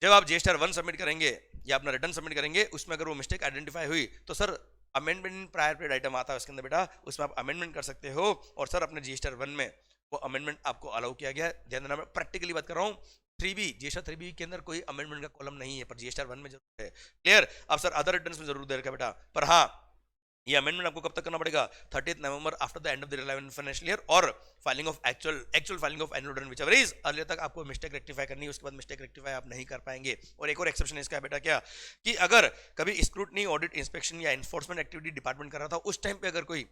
जब आप जीएसटी 1 सबमिट करेंगे या अपना रिटर्न सबमिट करेंगे, उसमें अगर वो मिस्टेक आइडेंटिफाई हुई तो sir amendment in prior period item आता है उसके अंदर बेटा, उसमें आप अमेंडमेंट कर सकते हो। और सर अपने जीएसटी 1 में वो अमेंडमेंट आपको अलाउ किया गया है। ध्यान देना, मैं प्रैक्टिकली बात कर रहा हूँ। 3B जीएसटी 3B के अंदर कोई अमेंडमेंट का कॉलम नहीं है, पर जीएसटी 1 में जरूर है। क्लियर, अब सर अदर रिटर्न्स में जरूर दे रखा बेटा, पर हाँ ये अमेंडमेंट आपको कब तक करना पड़ेगा, 30 November after the end of the relevant financial year, और filing of actual filing of annual return whichever is earlier तक आपको मिस्टेक रेक्टिफाई करनी है, उसके बाद मिस्टेक रेक्टिफाई आप नहीं कर पाएंगे। और एक और एक्सेप्शन इसका है बेटा, क्या कि अगर कभी स्क्रूटनी, ऑडिट, इंस्पेक्शन या एनफोर्समेंट एक्टिविटी डिपार्टमेंट कर रहा था, उस टाइम पे अगर कोई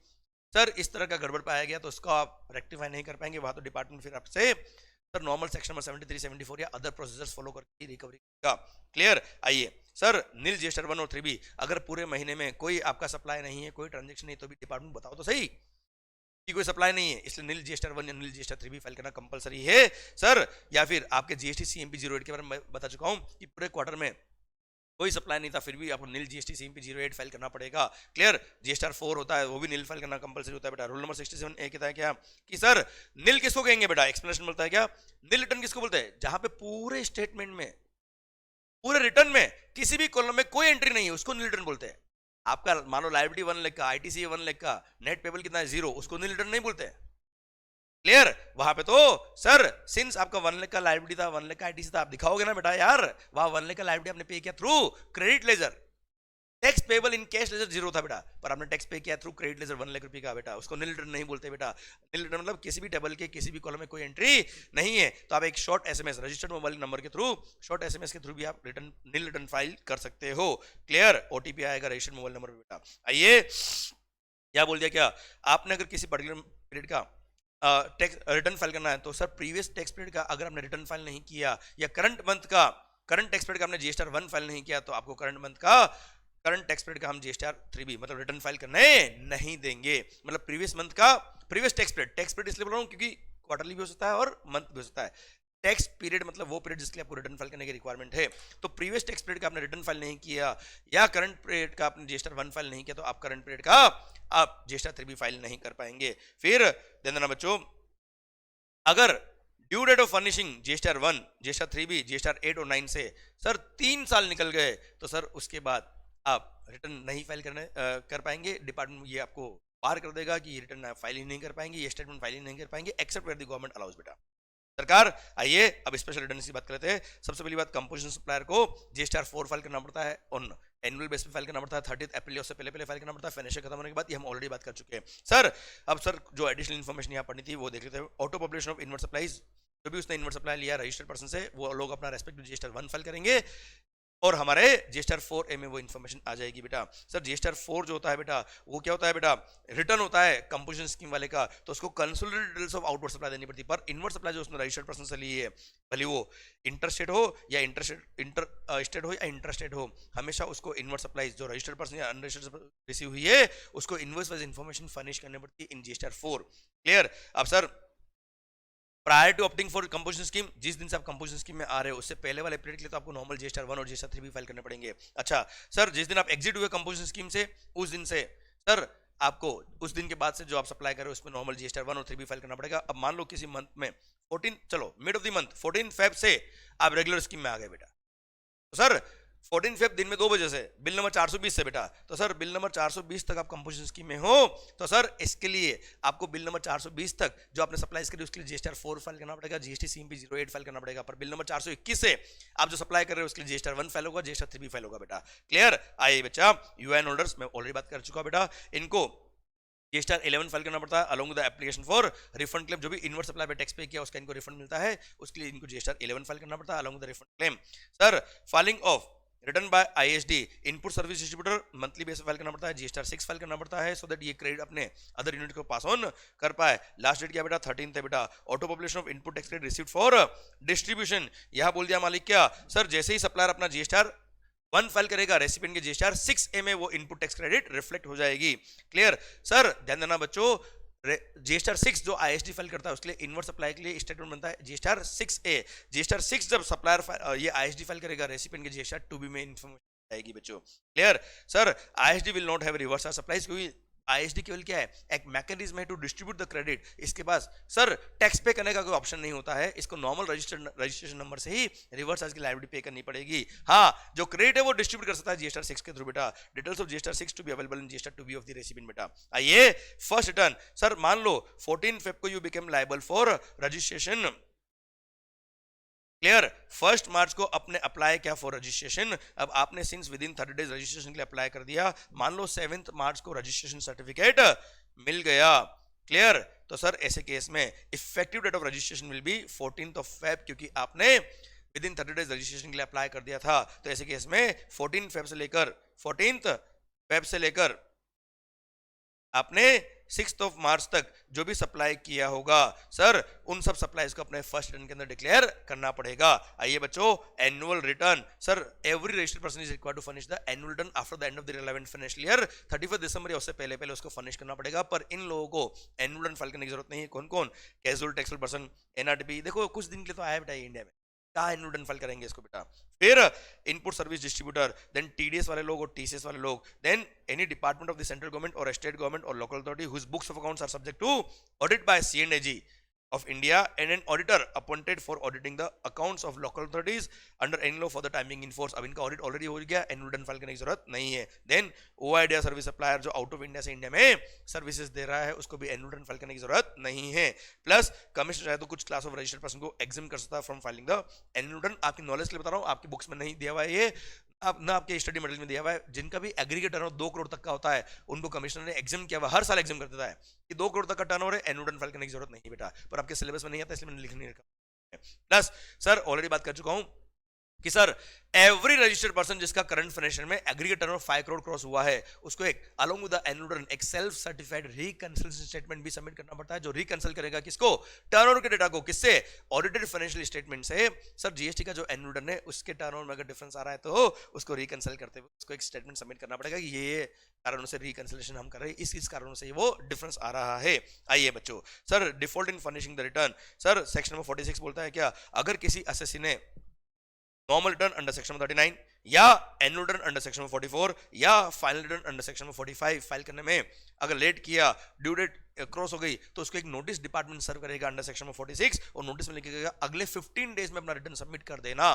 सर इस तरह का गड़बड़ पाया गया तो उसको आप रेक्टिफाई नहीं कर पाएंगे, वहां तो डिपार्टमेंट फिर आपसे सर नॉर्मल सेक्शन नंबर 73, 74 या अदर प्रोसीजर्स फॉलो करके रिकवरी का। क्लियर, आइए सर नील जीएसटी 1 और 3B, अगर पूरे महीने में कोई आपका सप्लाई नहीं है, कोई ट्रांजेक्शन नहीं, तो भी डिपार्टमेंट बताओ तो सही कि कोई सप्लाई नहीं है, इसलिए नील जीएसटी 1 या नील जीएसटी 3B फाइल करना कंपलसरी है सर। या फिर आपके जीएसटी CMP 08 के बारे में बता चुका हूं कि पूरे क्वार्टर में कोई सप्लाई नहीं था, फिर भी आपको नील जीएसटी CMP 08 फाइल करना पड़ेगा। क्लियर, जीएसटी 4 होता है वो भी नील फाइल करना कंपलसरी होता है बेटा। रूल नंबर 67A कहता है क्या कि सर नील किसको कहेंगे बेटा, एक्सप्लेनेशन बोलता है क्या, नील रिटर्न किसको बोलते हैं, जहां पे पूरे स्टेटमेंट में, पूरे रिटर्न में किसी भी कॉलम में कोई एंट्री नहीं है, उसको नील रिटर्न बोलते हैं। आपका मान लो लायबिलिटी 1 लाख का, आईटीसी 1 लाख का, नेट पेबल कितना है 0, उसको नील रिटर्न नहीं बोलते। क्लियर, वहां पे तो सर सिंस आपका 1 लाख का लायबिलिटी था, 1 लाख का आईटीसी था, आप दिखाओगे ना बेटा यार वहां 1 लाख का लायबिलिटी आपने पे किया through credit ledger, tax payable in cash ledger 0 था बेटा, पर आपने टैक्स पे किया थ्रू क्रेडिट लेजर 1 लाख रुपए का बेटा, उसको नील रिटर्न नहीं बोलते बेटा। नील रिटर्न मतलब किसी भी टेबल के किसी भी कॉलम में कोई एंट्री नहीं है, तो आप एक short SMS registered mobile number के थ्रू, शॉर्ट एसएमएस के थ्रू भी आप रिटर्न नील रिटर्न फाइल कर सकते हो। क्लियर, ओटीपी आएगा रजिस्टर्ड मोबाइल नंबर पे बेटा। आइए क्या बोल दिया, क्या आपने अगर किसी पर्टिकुलर पीरियड का टैक्स रिटर्न फाइल करना है तो सर प्रीवियस टैक्स पीरियड का अगर आपने रिटर्न फाइल नहीं किया, या करंट मंथ का, करंट टैक्स पीरियड का आपने जीएसटी 1 फाइल नहीं किया, तो आपको करंट मंथ का, करंट टैक्स पीरियड का हम जीएसटी 3B मतलब रिटर्न फाइल करने नहीं देंगे। मतलब प्रीवियस मंथ का, प्रीवियस टैक्स पीरियड इसलिए बोल रहा हूं क्योंकि क्वार्टरली भी हो सकता है और मंथ भी हो सकता है। टैक्स पीरियड मतलब वो पीरियड जिसके लिए आपको रिटर्न फाइल करने की रिक्वायरमेंट है, तो प्रीवियस टैक्स पीरियड का आपने रिटर्न फाइल नहीं किया या करंट पीरियड का आपने जीएसटी 1 फाइल नहीं किया, तो आप करंट पीरियड का आप जीएसटी 3B फाइल नहीं कर पाएंगे। फिर ध्यान देना बच्चों, अगर due date of furnishing GST 1, GST 3B, GST 8 और 9 से सर 3 साल निकल गए, तो सर उसके बाद आप रिटर्न नहीं फाइल कर पाएंगे। डिपार्टमेंट ये आपको पार कर देगा कि रिटर्न फाइल ही नहीं कर पाएंगे, ये स्टेटमेंट फाइल ही नहीं कर पाएंगे, except where the government allows बेटा। सरकार, आइए अब स्पेशल रिटर्न की बात करते हैं। सबसे पहली बात, कंपोजिशन सप्लायर को जीएसटी 4 फाइल करना पड़ता है, ऑन एनुअल बेस पे फाइल करना पड़ता है, 30 अप्रैल से पहले फाइल करना पड़ता है, फाइनेंशियल खत्म होने के बाद, ये हम ऑलरेडी बात कर चुके हैं सर। अब सर जो एडिशनल इन्फॉर्मेशन यहाँ पढ़नी थी वो देख लेते हैं। Auto publication of invert supplies, जो भी उसने इनवर्ट सप्लाई लिया रजिस्टर्ड पर्सन से, वो लोग अपना रेस्पेक्टिव जीएसटी 1 फाइल करेंगे और हमारे जीएसटी 4A में वो इन्फॉर्मेशन आ जाएगी बेटा। सर जीएसटी 4 जो होता है बेटा, वो क्या होता है बेटा, रिटर्न होता है कंपोजिशन स्कीम वाले का, तो उसको consolidated details of outward supply देनी पड़ती है। पर इनवर्ट सप्लाई जो उसने रजिस्टर्ड पर्सन से ली है, भले वो इंटरस्टेट हो या इंटरस्टेट हो या इंटरस्टेट हो, हमेशा उसको इनवर्ट सप्लाई जो रजिस्टर्ड पर्सन या अनरजिस्टर्ड रिसीव हुई है, उसको इनवॉइस वाइज इन्फॉर्मेशन फर्निश करनी पड़ती है इन जीएसटी 4। क्लियर। अब sir prior to opting for composition scheme, जिस दिन से आप कंपोजिशन स्कीम में आ रहे हो उससे पहले वाले पीरियड के लिए तो आपको नॉर्मल जीएसटी 1 और जीएसटी 3B फाइल करने पड़ेंगे। अच्छा सर, जिस दिन आप एग्जिट हुए कंपोजिशन स्कीम से, उस दिन से सर आपको उस दिन के बाद से जो आप सप्लाई करो उसमें नॉर्मल जीएसटी 1 और 3B फाइल करना पड़ेगा। अब मान लो किसी मंथ में 14, चलो mid of the month 14 Feb से आप रेगुलर स्कीम में आ गए बेटा, तो सर 14 फेब दिन में 2 बजे से बिल नंबर 420 से बेटा। तो सर बिल नंबर 420 तक आप कंपोजिशन स्कीम में हो, तो सर इसके लिए आपको बिल नंबर 420 तक जो आपने सप्लाई करी उसके लिए जीएसटीआर 4 फाइल करना पड़ेगा, जीएसटी सीएमपी 08 फाइल करना पड़ेगा। पर बिल नंबर 421 से आप जो सप्लाई कर रहे हो उसके लिए जीएसटीआर 1 फाइल होगा, जीएसटीआर 3 भी फाइल होगा बेटा। क्लियर? आइए बच्चा, यूएन होल्डर्स मैं ऑलरेडी बात कर चुका बेटा, इनको जीएसटीआर 11 फाइल करना पड़ता है along with the application for refund claim. जो भी इनवर्स सप्लाई पे टैक्स पे किया उसका इनको रिफंड मिलता है, उसके लिए इनको जीएसटीआर 11 फाइल करना पड़ता है along with the refund claim. Sir filing of return by ISD input service distributor monthly base file करना पड़ता है, जीएसटीआर 6 फाइल करना पड़ता है, सो दैट ये क्रेडिट अपने अदर यूनिट को पास ऑन कर पाए। लास्ट डेट क्या बेटा 13 है बेटा। Auto population of input tax credit received for distribution, यहां बोल दिया मालिक क्या सर, जैसे ही सप्लायर अपना जीएसटीआर 1 फाइल करेगा रेसिपिएंट के जीएसटीआर 6A में वो इनपुट टैक्स क्रेडिट रिफ्लेक्ट हो जाएगी। क्लियर? सर ध्यान देना बच्चों, जीएसटीआर 6 जो आईएसडी फाइल करता है उसके लिए इनवर्स सप्लाई के लिए स्टेटमेंट बनता है जीएसटीआर 6A। जीएसटीआर 6 जब सप्लायर ये आईएसडी फाइल करेगा रेसिपिएंट के जीएसटीआर 2B में इंफॉर्मेशन आएगी बच्चों। Clear? Sir ISD will not have reverse supplies, क्योंकि आईएसडी केवल क्या है, एक मैकेनिज्म है टू डिस्ट्रीब्यूट द क्रेडिट। इसके पास सर टैक्स पे करने का कोई ऑप्शन नहीं होता है, इसको नॉर्मल रजिस्ट्रेशन नंबर से ही रिवर्स चार्ज की लायबिलिटी पे करनी पड़ेगी। हाँ, जो क्रेडिट है वो डिस्ट्रीब्यूट कर सकता है जीएसटीआर 6 के थ्रू बेटा। Details of GSTR 6 to be available in GSTR 2B of the recipient बेटा। आइए फर्स्ट रिटर्न, सर मान लो 14 फेब को you become liable for registration. Clear? 1 मार्च को अपने अप्लाई किया फॉर रजिस्ट्रेशन, अब आपने since within 30 days registration के लिए अप्लाई कर दिया, मान लो 7 मार्च को रजिस्ट्रेशन सर्टिफिकेट मिल गया। क्लियर? तो सर ऐसे केस में effective date of registration will be 14 Feb, क्योंकि आपने विद इन 30 डेज रजिस्ट्रेशन के लिए अप्लाई कर दिया था। तो ऐसे केस में 14 फेब से लेकर आपने 6 मार्च तक जो भी सप्लाई किया होगा सर उन सब सप्लाईज को अपने फर्स्ट रिटर्न के अंदर डिक्लेयर करना पड़ेगा। आइए बच्चों, annual return, sir every registered person is required to furnish the annual return after the end of the relevant financial year 31 December या उससे पहले पहले उसको फर्निश करना पड़ेगा। पर इन लोगों को एनुअल रिटर्न फाइल करने की जरूरत नहीं है। कौन कौन? कैजुअल टैक्सेबल पर्सन, एनआरटीपी, देखो कुछ दिन के लिए तो आया बेटा इंडिया में, कहाँ एनुअल रिटर्न फाइल करेंगे इसको बेटा। फिर input service distributor, then TDS वाले लोग और टीसीएस वाले लोग, then any department of the central government और स्टेट गवर्नमेंट और local authority whose books of accounts are subject to audit by C&AG of India and an auditor appointed for auditing the accounts of local authorities under any law for the time being in force। अब इनका audit already हो गया, annual return file करने की जरूरत नहीं है। Then ओआईडिया service supplier जो आउट ऑफ इंडिया से इंडिया में सर्विसेज दे रहा है उसको भी एनुअल रिटर्न फाइल करने की जरूरत नहीं है। प्लस कमिश्नर चाहे तो कुछ क्लास ऑफ रजिस्टर्ड पर्सन को एग्जाम कर सकता है from filing the annual return. आपकी नॉलेज के लिए बता रहा हूँ, आपकी बुक्स में नहीं दिया हुआ है ये, अब ना आपके स्टडी मटेरियल में दिया हुआ है। जिनका भी एग्रीगेट टर्नओवर 2 करोड़ तक का होता है उनको कमिश्नर ने एग्जाम किया हुआ, हर साल एग्जाम कर देता है कि 2 करोड़ तक का टर्नओवर है, एनुअल रिटर्न फाइल करने की जरूरत नहीं बेटा। पर आपके सिलेबस में नहीं आता इसलिए मैंने लिख नहीं रखा। प्लस सर ऑलरेडी बात कर चुका हूं कि सर एवरी रजिस्टर्ड पर्सन जिसका करंट फाइनेंशियल में एग्रीगेट टर्नओवर 5 करोड़ क्रॉस हुआ है उसको एक along with the annual return एक सेल्फ सर्टिफाइड रिकंसिलिएशन स्टेटमेंट भी सबमिट करना पड़ता है, जो रिकंसिल करेगा किसको? टर्नओवर के डेटा को। किससे? ऑडिटेड फाइनेंशियल स्टेटमेंट से। सर जीएसटी का जो एनुअल रिटर्न है उसके टर्नओवर में अगर डिफरेंस आ रहा है तो उसको रिकंसिल करते हुए उसको एक स्टेटमेंट सबमिट करना पड़ेगा कि ये कारणों से रिकंसिलेशन हम कर रहे हैं, इस कारणों से वो डिफरेंस आ रहा है। आइए बच्चों, sir default in furnishing the return, sir section number 46 बोलता है क्या, अगर किसी असेसी ने नॉर्मल रिटर्न अंडर सेक्शन 39 या एनुअल रिटर्न अंडर सेक्शन 44 या final return under section 45 file करने में अगर लेट किया, ड्यू डेट क्रॉस हो गई तो उसको एक नोटिस डिपार्टमेंट सर्व करेगा अंडर सेक्शन 46 और नोटिस में लिखेगा अगले 15 डेज में अपना रिटर्न सबमिट कर देना।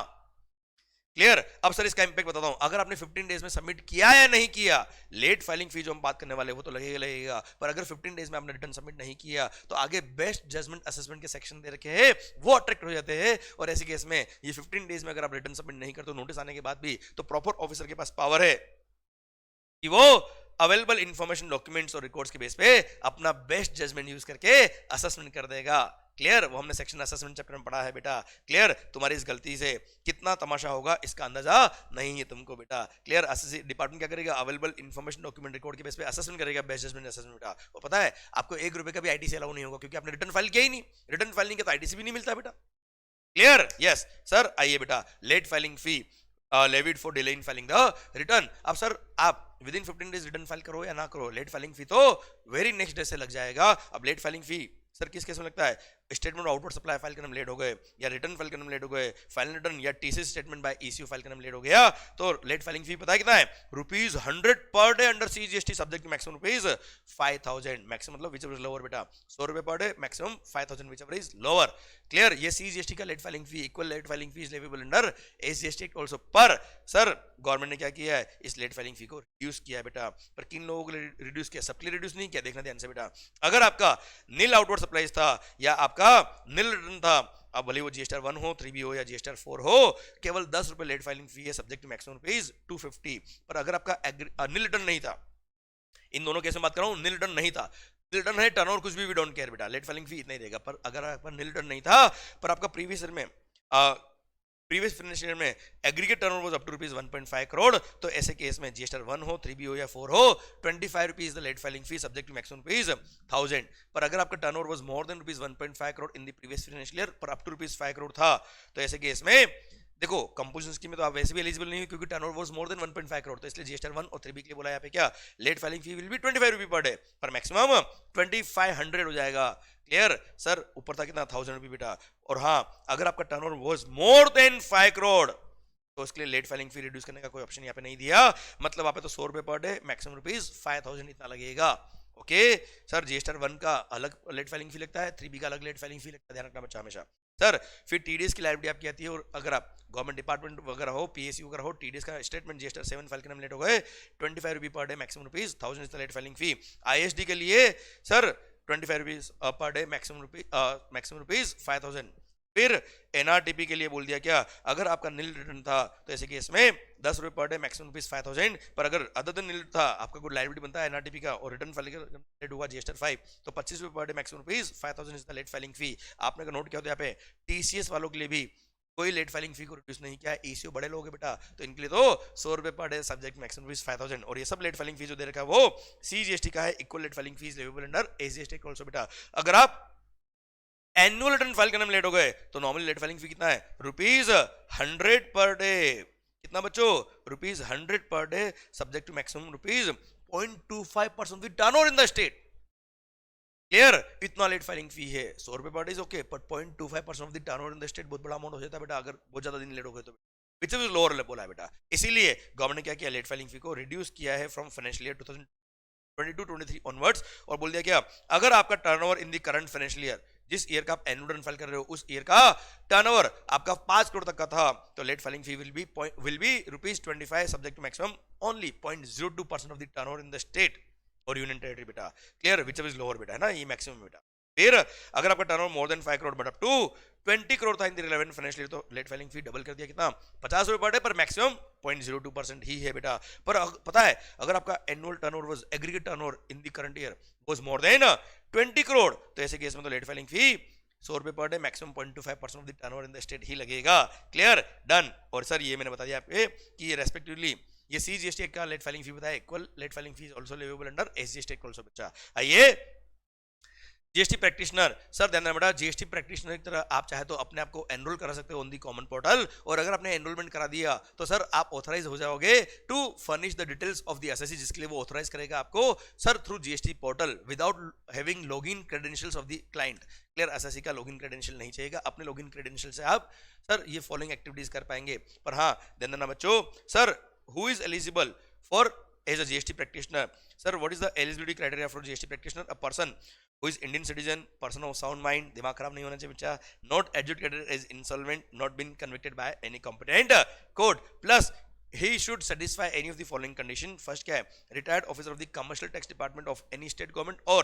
क्लियर? अब सर इसका इंपैक्ट बताता हूं, अगर आपने 15 डेज में सबमिट किया या नहीं किया, लेट फाइलिंग फी जो हम बात करने वाले वो तो लगेगा, पर अगर 15 डेज में आपने रिटर्न सबमिट नहीं किया तो आगे बेस्ट जजमेंट असेसमेंट के सेक्शन दे रखे हैं वो अट्रैक्ट हो जाते हैं। और ऐसे केस में ये 15 डेज में अगर आप रिटर्न सबमिट नहीं करते तो नोटिस आने के बाद भी तो प्रॉपर ऑफिसर के पास पावर है कि वो अवेलेबल इंफॉर्मेशन डॉक्यूमेंट्स और रिकॉर्ड्स के बेस पे अपना बेस्ट जजमेंट यूज करके असेसमेंट कर देगा। क्लियर? वो हमने सेक्शन असेसमेंट चैप्टर में पढ़ा है बेटा। क्लियर? तुम्हारी इस गलती से कितना तमाशा होगा इसका अंदाजा नहीं है तुमको बेटा। क्लियर? असेसी डिपार्टमेंट क्या करेगा? अवेलेबल इंफॉर्मेशन डॉक्यूमेंट रिकॉर्ड के बेस पे असेसमेंट करेगा, बेस्ट जजमेंट असेसमेंट बेटा। वो पता है आपको 1 रुपए का भी आईटीसी अलाउ नहीं होगा क्योंकि आपने रिटर्न फाइल किया ही नहीं। रिटर्न फाइल नहीं किया तो आईटीसी भी नहीं मिलता बेटा। क्लियर? Yes sir. आइए बेटा, late filing fee levied for delay in filing the return. अब सर आप within 15 days return file करो या ना करो, लेट फाइलिंग फी तो वेरी नेक्स्ट डे से लग जाएगा। अब लेट फाइलिंग फी सर किस केस में लगता है? स्टेटमेंट आउटवर्ड सप्लाई फाइल करने में लेट हो गए, या रिटर्न फाइल करने में लेट हो गए, फाइनल रिटर्न या TC statement by ECU file करने में लेट हो गया, तो लेट फाइलिंग फी पता है कितना है? ₹100 per day under CGST subject to maximum ₹5,000। Maximum मतलब विच एवर इज लोअर बेटा, 100 रुपए per day, maximum 5,000 whichever is lower. Clear? ये सीजीएसटी का late filing fee, equal late filing fee is leviable under SGST act also. पर sir government ने क्या किया है? इस लेट फाइलिंग फी को रिड्यूस किया है बेटा। पर किन लोगों के लिए रिड्यूस किया? सबके लिए रिड्यूस नहीं किया, देखना ध्यान से बेटा। अगर आपका नील आउटवर्ड सप्लाईज था या आपका नील रिटर्न था, अब भले वो जीएसटीआर 1 हो, 3B हो या जीएसटीआर 4 हो, केवल 10 रुपए लेट फाइलिंग फी है, सब्जेक्ट टू मैक्सिमम रुपीज 250। पर अगर आपका नील रिटर्न नहीं था, इन दोनों केस में बात कर रहा हूं, नील रिटर्न नहीं था, नील रिटर्न है टर्नओवर कुछ भी, वी डोंट केयर बेटा, लेट फाइलिंग फी इतना ही देगा। पर अगर आपका नील रिटर्न नहीं था, पर आपका प्रीवियस फाइनेंशियल ईयर में aggregate turnover was up to ₹1.5 crore, तो ऐसे केस में जीएसटीआर 1 हो, 3B हो या 4 हो, ₹25 the late filing fee subject to maximum ₹1,000। पर अगर आपका turnover was more than ₹1.5 crore in the previous financial year, पर अप टू ₹5 करोड़ था, तो ऐसे केस में देखो कंपोजिशन स्कीम में तो आप वैसे भी एलिजिबल नहीं हो, क्योंकि turnover was more than 1.5 crore, तो इसलिए जीएसटीआर 1 और 3B के लिए बोला यहाँ पे क्या, late filing fee will be ₹25 per day, पर मैक्सिमम 2500 हो जाएगा। क्लियर? सर ऊपर था कितना, 1000 रुपये बेटा। और हाँ, अगर आपका turnover was more than 5 crore, तो उसके लिए लेट फाइलिंग फी रिड्यूस करने का कोई ऑप्शन यहाँ पे नहीं दिया। मतलब आप तो 100 रुपए पर डे, मैक्सिमम ₹5,000 इतना लगेगा। ओके सर, जीएसटीआर 1 का अलग लेट फाइलिंग फी लगता है, 3B का अलग लेट फाइलिंग फी लगता है, ध्यान रखना बच्चा हमेशा। सर फिर टीडीएस की लाइबिलिटी आपकी आती है, और अगर आप गवर्नमेंट डिपार्टमेंट वगैरह हो, पीएसयू वगैरह हो, टीडीएस का स्टेटमेंट जीएसटीआर 7 फाइल करने में लेट हो गए, ₹25 per day, maximum ₹1,000 is the late filing fee. ISD के लिए सर ₹25 पर डे, मैक्सिमम ₹5,000। फिर एनआरटीपी के लिए बोल दिया क्या, अगर आपका नील रिटर्न था तो ऐसे केस में 10 रुपए पर डे, मैक्सिमम ₹5,000। पर अगर अदर देन नील था, आपका कोई लाइबिलिटी बनता है एनआरटीपी का और रिटर्न फाइल हुआ जीएसटीआर 5, तो 25 रुपए per day, maximum ₹5,000 is the late filing fee. आपने अगर नोट किया तो यहाँ पे टीसीएस वालों के लिए भी कोई लेट फाइलिंग फी को रिड्यूस नहीं किया है। ईसीओ बड़े लोग हैं बेटा, तो इनके लिए तो 100 रुपए पर डे, सब्जेक्ट मैक्सिमम ₹5,000। और ये सब लेट फाइलिंग फी जो दे रखा है वो सीजीएसटी का है, equal late filing fees leviable under SGST also बेटा। अगर आप एनुअल रिटर्न फाइल करने में लेट हो गए, तो नॉर्मल लेट फाइलिंग फी कितना है, ₹100 पर डे। कितना बच्चों, ₹100 per day, subject to maximum ₹0.25% of the turnover in the state. Clear? इतना लेट फाइलिंग फी है, 100 रुपए पर डे इज ओके, पर 0.25% of the turnover in the state बहुत बड़ा अमाउंट हो जाता है बेटा, अगर बहुत ज्यादा दिन लेट हो गए तो। विच इज लोअर लेवल है बेटा। इसीलिए गवर्नमेंट ने क्या किया, लेट फाइलिंग फी को रिड्यूस किया है फ्रॉम फाइनेंशियल ईयर 2022-23 ऑनवर्ड्स, और बोल दिया क्या, अगर आपका turnover in the current financial year, जिस ईयर का आप एनुअल रिटर्न फाइल कर रहे हो, उस ईयर का टर्नओवर आपका 5 करोड़ तक का था, तो late filing fee will be ₹25, subject to maximum only 0.02% of the turnover in the state और यूनियन टेरिटरी बेटा। क्लियर? विच इज लोअर बेटा, है ना, ये मैक्सिमम बेटा। फिर अगर आपका turnover more than 5 crore but up to 20 crore था in the relevant financial year, तो लेट फाइलिंग फी डबल कर दिया, कितना, ₹50 पर डे, पर मैक्सिमम 0.02% ही है बेटा। पर पता है, अगर आपका annual turnover was aggregate turnover in the current year was more then 20 crore, तो ऐसे केस में तो लेट फाइलिंग फी 100 रुपए per day, maximum 0.25% of the turnover in the state ही लगेगा। क्लियर? डन। और सर ये मैंने बता दिया आपको कि ये रेस्पेक्टिवली ये सीजीएसटी का लेट फाइलिंग फी बताया, equal late filing fee also leviable under SGST also बच्चा। आइए जीएसटी प्रैक्टिशनर, सर ध्यान बेटा, जीएसटी प्रैक्टिशनर की तरह आप चाहे तो अपने आप को एनरोल करा सकते हो ऑन दी कॉमन पोर्टल, और अगर आपने एनरोलमेंट करा दिया तो सर आप ऑथराइज हो जाओगे to furnish the details of the SSC, जिसके लिए वो ऑथराइज करेगा आपको sir through GST portal without having login credentials of the client. Clear? SSC का लॉगिन क्रेडेंशियल नहीं चाहिएगा, अपने लॉगिन क्रेडेंशियल से आप सर ये फॉलोइंग एक्टिविटीज कर पाएंगे। पर हाँ ध्यान देना बच्चों, sir who is eligible for as a GST practitioner? Sir, what is the eligibility criteria for GST practitioner? A person who is Indian citizen, person of sound mind, दिमाग खराब नहीं होना चाहिए बच्चा, not educated, is insolvent, not been convicted by any competent court, plus he should satisfy any of the following condition. First क्या है, retired officer of the commercial tax department of any state government or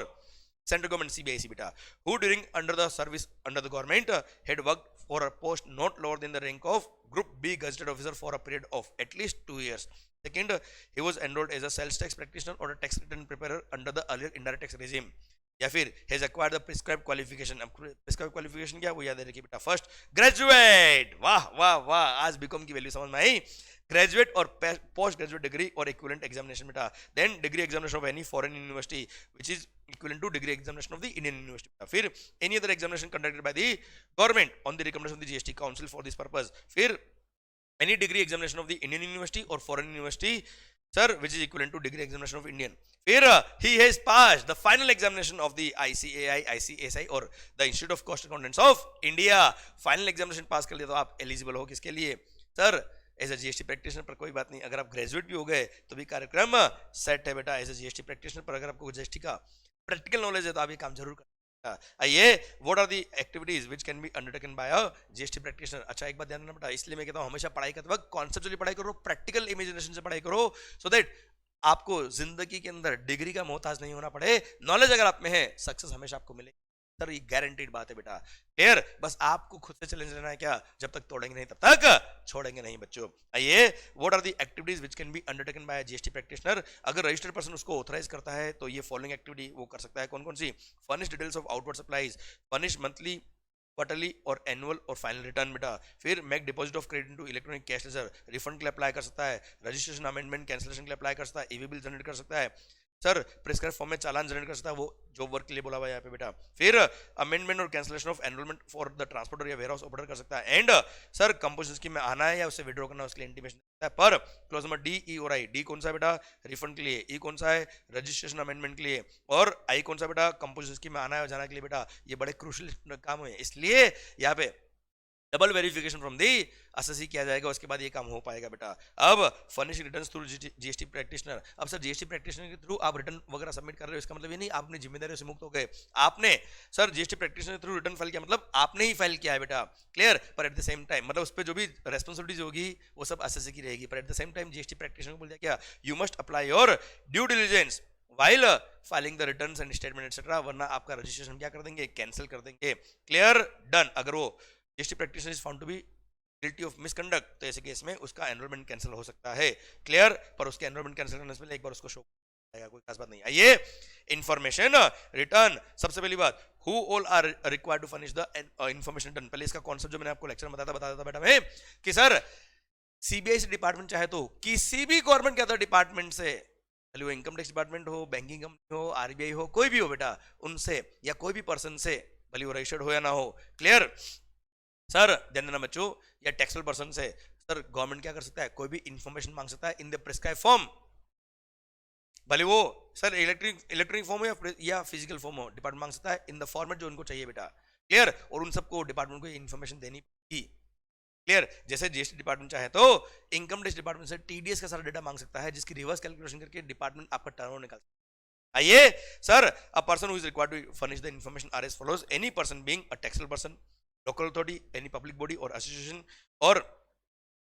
central government CBIC beta, who during under the service under the government had worked for a post not lower than the rank of group B gazetted officer for a period of at least 2 years. Second, he was enrolled as a sales tax practitioner or a tax return preparer under the earlier indirect tax regime, या फिर has acquired the prescribe qualification. अब prescribe qualification क्या, वो याद रखिए बेटा, first graduate, वाह वाह वाह, आज बीकॉम की वैल्यू समझ में आई, ग्रेजुएट और पोस्ट ग्रेजुएट डिग्री और इक्विवेलेंट एग्जामिनेशन बेटा, then degree examination of any foreign university which is equivalent to degree examination of the Indian university बेटा, फिर any other examination conducted by the government on the recommendation of the GST council for this purpose, फिर any degree examination of the Indian university or foreign university sir which is equivalent to degree examination of Indian, फिर he has passed the final examination of the ICAI, ICSI और the Institute of Cost Accountants of India. Final examination pass कर लिया तो आप eligible हो किसके लिए sir? As a GST practitioner पर कोई बात नहीं, अगर आप ग्रेजुएट भी हो गए तो भी कार्यक्रम सेट है बेटा. एज ए जीएसटी प्रैक्टिशनर पर अगर आपको जीएसटी का प्रैक्टिकल नॉलेज है तो आप ये काम जरूर कर. आइए, what are the activities which can be undertaken by a GST practitioner. अच्छा एक बात ध्यान रखना बेटा, इसलिए मैं कहता हूं हमेशा पढ़ाई करते वक्त कॉन्सेप्चुअली पढ़ाई करो, प्रैक्टिकल इमेजिनेशन से पढ़ाई करो, सो दैट आपको जिंदगी के अंदर डिग्री का मोहताज नहीं होना पड़े. नॉलेज अगर आप में है, सक्सेस हमेशा आपको मिलेगी सर, ये गारंटीड बात है बेटा. क्लियर? बस आपको खुद से चैलेंज लेना है क्या, जब तक तोड़ेंगे नहीं तब तक छोड़ेंगे नहीं बच्चों. आइए, what are the activities which can be undertaken by GST practitioner. अगर रजिस्टर्ड पर्सन उसको ऑथराइज करता है तो ये फॉलोइंग एक्टिविटी वो कर सकता है. कौन कौन सी? Furnish details of outward supplies, furnish monthly, quarterly और एनुअल और फाइनल रिटर्न बेटा. फिर make deposit of credit into electronic cash ledger, refund के लिए अप्लाई कर सकता है, रजिस्ट्रेशन अमेंडमेंट कैंसिलेशन के लिए अप्लाई कर सकता है, ईवी बिल जनरेट कर सकता है सर, प्रिस्क्राइब फॉर्म में चालान जनरेट कर सकता है, वो जॉब वर्क के लिए बोला हुआ है यहाँ पे बेटा. फिर अमेंडमेंट और cancellation of enrolment for the transporter या वेयरहाउस ऑर्डर कर सकता है. एंड सर कंपोजिशन स्कीम में आना है या उससे विड्रॉ करना है उसके लिए इंटीमेशन है. पर क्लॉज नंबर डी, ई और आई. डी कौन सा है बेटा? रिफंड के लिए. ई कौन सा है? रजिस्ट्रेशन अमेंडमेंट के लिए. और आई कौन सा बेटा? कंपोजिशन स्कीम में आना है और जाना के लिए बेटा. ये बड़े क्रूशियल काम है, इसलिए यहाँ पे double verification from the assessee किया जाएगा, उसके बाद ये काम हो पाएगा बेटा. अब furnish returns through GST practitioner. अब सर जीएसटी प्रैक्टिशनर के थ्रू आप रिटर्न वगैरह सबमिट कर रहे हो, इसका मतलब ये नहीं आप अपनी जिम्मेदारियों से मुक्त हो गए. आपने सर जीएसटी प्रैक्टिशनर के थ्रू रिटर्न फाइल किया, मतलब आपने ही फाइल किया है बेटा. क्लियर? पर एट द सेम टाइम मतलब उस पर जो भी रेस्पॉन्सिबिलिटीज होगी वो सब असेसी की रहेगी. पर at the same time GST practitioner को बोल दिया क्या, you must apply your due diligence while filing the returns and statement etc, वरना आपका रजिस्ट्रेशन क्या कर देंगे? कैंसिल कर देंगे. क्लियर? डन. अगर वो GST practitioner is found to be guilty of misconduct तो ऐसे केस में उसका एनरोलमेंट कैंसिल हो सकता है. क्लियर? पर उसके एनरोलमेंट कैंसिल करने से पहले एक बार उसको शो आएगा, कोई खास बात नहीं. आइए, इंफॉर्मेशन रिटर्न. सबसे पहली बात, who all are required to furnish the information return. पहले इसका कॉन्सेप्ट जो मैंने आपको लेक्चर में बता देता बेटा मैं कि सर सीबीआई से डिपार्टमेंट चाहे तो किसी भी गवर्नमेंट के अदर डिपार्टमेंट से, चलिए वो इनकम टैक्स डिपार्टमेंट हो, बैंकिंग कंपनी हो, आरबीआई हो, कोई भी हो बेटा, उनसे या कोई भी पर्सन से, भले वो रजिस्टर्ड हो या ना हो. क्लियर? सर ध्यान देना बच्चों, या टैक्सेबल पर्सन से सर गवर्नमेंट क्या कर सकता है? कोई भी इंफॉर्मेशन मांग सकता है इन द प्रिस्क्राइब फॉर्म, भले वो सर इलेक्ट्रॉनिक फॉर्म हो या फिजिकल फॉर्म हो, डिपार्टमेंट मांग सकता है इन द फॉर्मेट जो उनको चाहिए बेटा. क्लियर? और उन सबको डिपार्टमेंट को इन्फॉर्मेशन देनी पड़ेगी. क्लियर? जैसे जीएसटी डिपार्टमेंट चाहे तो इनकम टैक्स डिपार्टमेंट से टीडीएस का सारा डेटा मांग सकता है, जिसकी रिवर्स कैलकुलेशन करके डिपार्टमेंट आपका टर्नओवर निकाल सकता है. आइए sir, a person who is required to furnish the information are as follows. Any person being a taxable person, local authority, any public body और एसोसिएशन, और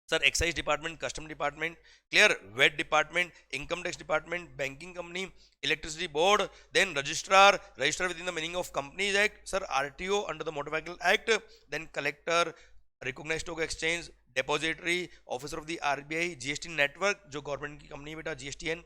sir excise department, custom department, clear, VAT department, income tax department, banking company, electricity board, then registrar, register within the meaning of companies act, sir RTO under the motor vehicle act, then collector, recognised stock exchange, depository, officer of the RBI, GST network जो government की company है बेटा, GSTN,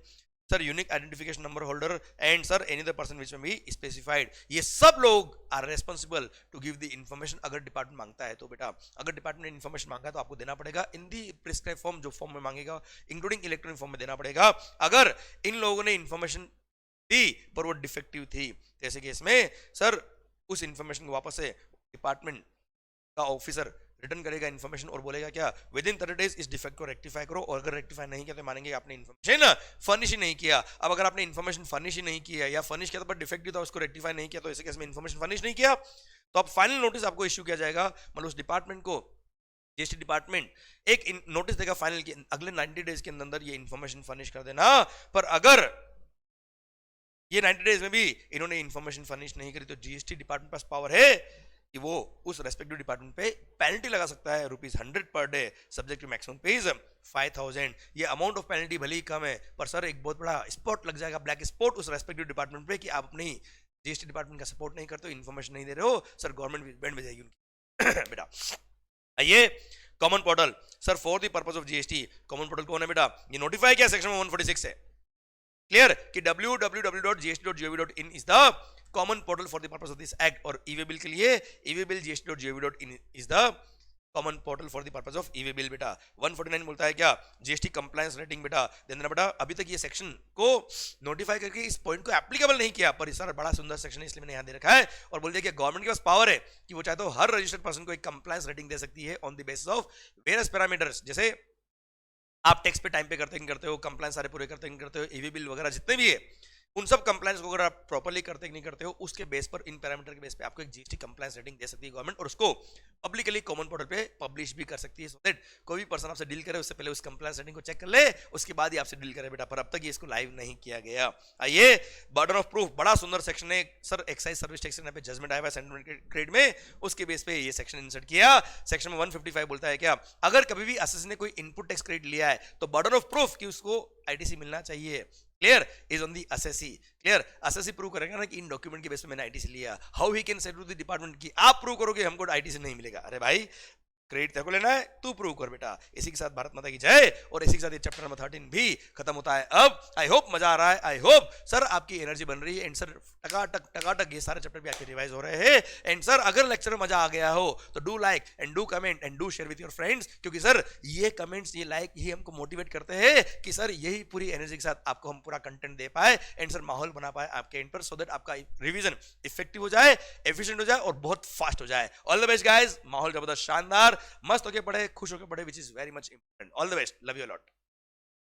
sir unique identification number holder, and sir any other person which may be specified. ये सब लोग are responsible to give the information. अगर department मांगता है तो बेटा, अगर डिपार्टमेंट ने इंफॉर्मेशन मांगा तो आपको देना पड़ेगा इन दी प्रिस्क्राइब फॉर्म, जो फॉर्म में मांगेगा इंक्लूडिंग इलेक्ट्रॉनिक फॉर्म में देना पड़ेगा. अगर इन लोगों ने इंफॉर्मेशन दी पर वो डिफेक्टिव थी, जैसे केस में सर उस इंफॉर्मेशन को वापस से डिपार्टमेंट का ऑफिसर रिटर्न करेगा इन्फॉर्मेशन और बोलेगा क्या, विद इन 30 डेज इस डिफेक्ट को रेक्टिफाई करो. और अगर रेक्टिफाई नहीं किया तो मानेंगे आपने इन्फॉर्मेशन फर्निश ही नहीं किया. अब अगर आपने इन्फॉर्मेशन फर्निश ही नहीं किया या फर्निश किया तो डिफेक्टिव था, उसको रेक्टिफाई नहीं किया, तो ऐसे केस में इन्फॉर्मेशन फर्निश नहीं किया तो अब फाइनल नोटिस आपको इश्यू किया जाएगा. मतलब उस डिपार्टमेंट को, जीएसटी डिपार्टमेंट एक नोटिस देगा फाइनल की अगले 90 डेज के अंदर ये इन्फॉर्मेशन फर्निश कर देना. पर अगर ये 90 डेज में भी इन्होंने इन्फॉर्मेशन फर्निश नहीं करी तो जीएसटी डिपार्टमेंट पास पावर है कि वो उस रेस्पेक्टिव डिपार्टमेंट पे पेनल्टी लगा सकता है ₹100 per day, subject to maximum page 5000. ये अमाउंट ऑफ पेनल्टी भले ही कम है पर सर एक बहुत बड़ा स्पॉट लग जाएगा, ब्लैक स्पॉट उस रेस्पेक्टिव डिपार्टमेंट पे कि आप अपनी जीएसटी डिपार्टमेंट का सपोर्ट नहीं करते हो, इन्फॉर्मेशन नहीं दे रहे हो, सर गवर्नमेंट बैंड में जाएगी उनकी बेटा. आइए, common portal. Sir for the purpose of GST common portal कौन है बेटा? ये नोटिफाई किया सेक्शन 146 है. क्लियर कि www.gst.gov.in is the common portal for the purpose of this act. और ईवे बिल के लिए e-way bill gst.gov.in is the common portal for the purpose of e-way bill बेटा. 149 बोलता है क्या, जीएसटी कंप्लायंस रेटिंग बेटा. देना बेटा, अभी तक ये सेक्शन को नोटिफाई करके इस पॉइंट को एप्लीकेबल नहीं किया, पर इस सारा बड़ा सुंदर सेक्शन है इसलिए मैंने यहाँ दे रखा है. और बोल दिया कि गवर्नमेंट के पास पावर है कि वो चाहे तो हर रजिस्टर्ड पर्सन को एक कंप्लायंस रेटिंग दे सकती है on the basis of various parameters. जैसे आप टैक्स पे टाइम पे करते हो, कंप्लायंस सारे पूरे करते हो, ईवी बिल वगैरह जितने भी है उन सब कंप्लायंस को अगर आप प्रॉपर्ली करते नहीं करते हो, उसके बेस पर, इन पैरामीटर के बेस पे आपको एक जीएसटी कंप्लायंस रेटिंग दे सकती है गवर्नमेंट, और उसको पब्लिकली कॉमन पोर्टल पे पब्लिश भी कर सकती है, सो दैट कोई भी पर्सन आपसे डील करे उससे पहले उस कंप्लायंस रेटिंग को चेक कर ले, उसके बाद ही आपसे डील करे बेटा। पर अब तक ये इसको लाइव नहीं किया गया। आइए, बर्डन ऑफ प्रूफ, बड़ा सुंदर सेक्शन है सर, एक्साइज सर्विस टैक्स पे जजमेंट आया हुआ है सेंट्रल ग्रेड में, उसके बेस पे ये सेक्शन इंसर्ट किया। सेक्शन में 155 बोलता है क्या, अगर कभी भी असेसी ने कोई इनपुट टैक्स क्रेडिट लिया है तो बर्डन ऑफ प्रूफ कि उसको आईटीसी मिलना चाहिए, clear, is on the assessee. Clear, assessee prove करेगा ना कि इन डॉक्यूमेंट के बेस पे मैंने आईटीसी लिया। How he can say to the department कि आप प्रूव करोगे हमको आईटीसी नहीं मिलेगा? अरे भाई, क्रेडिट तेरे को लेना है, तू प्रूव कर बेटा। इसी के साथ भारत माता की जय, और इसी के साथ ये चैप्टर नंबर 13 भी खत्म होता है अब। आई होप मजा आ रहा है, आई होप सर आपकी एनर्जी बन रही है, एंड सर टकाटक ये सारे चैप्टर भी आपके रिवाइज हो रहे हैं। एंड सर अगर लेक्चर में मजा आ गया हो तो do like and do comment and do share with your friends, क्योंकि सर ये कमेंट्स, ये लाइक ही हमको मोटिवेट करते हैं कि सर यही पूरी एनर्जी के साथ आपको हम पूरा कंटेंट दे पाए, एंड सर माहौल बना पाए आपके एंड पर, सो दैट आपका रिवीजन इफेक्टिव हो जाए, एफिशिएंट हो जाए और बहुत फास्ट हो जाए। ऑल द बेस्ट गाइस, माहौल जबरदस्त शानदार, मस्त होके पढ़े, खुश होकर पढ़े, which is very much important. All the best, love you lot.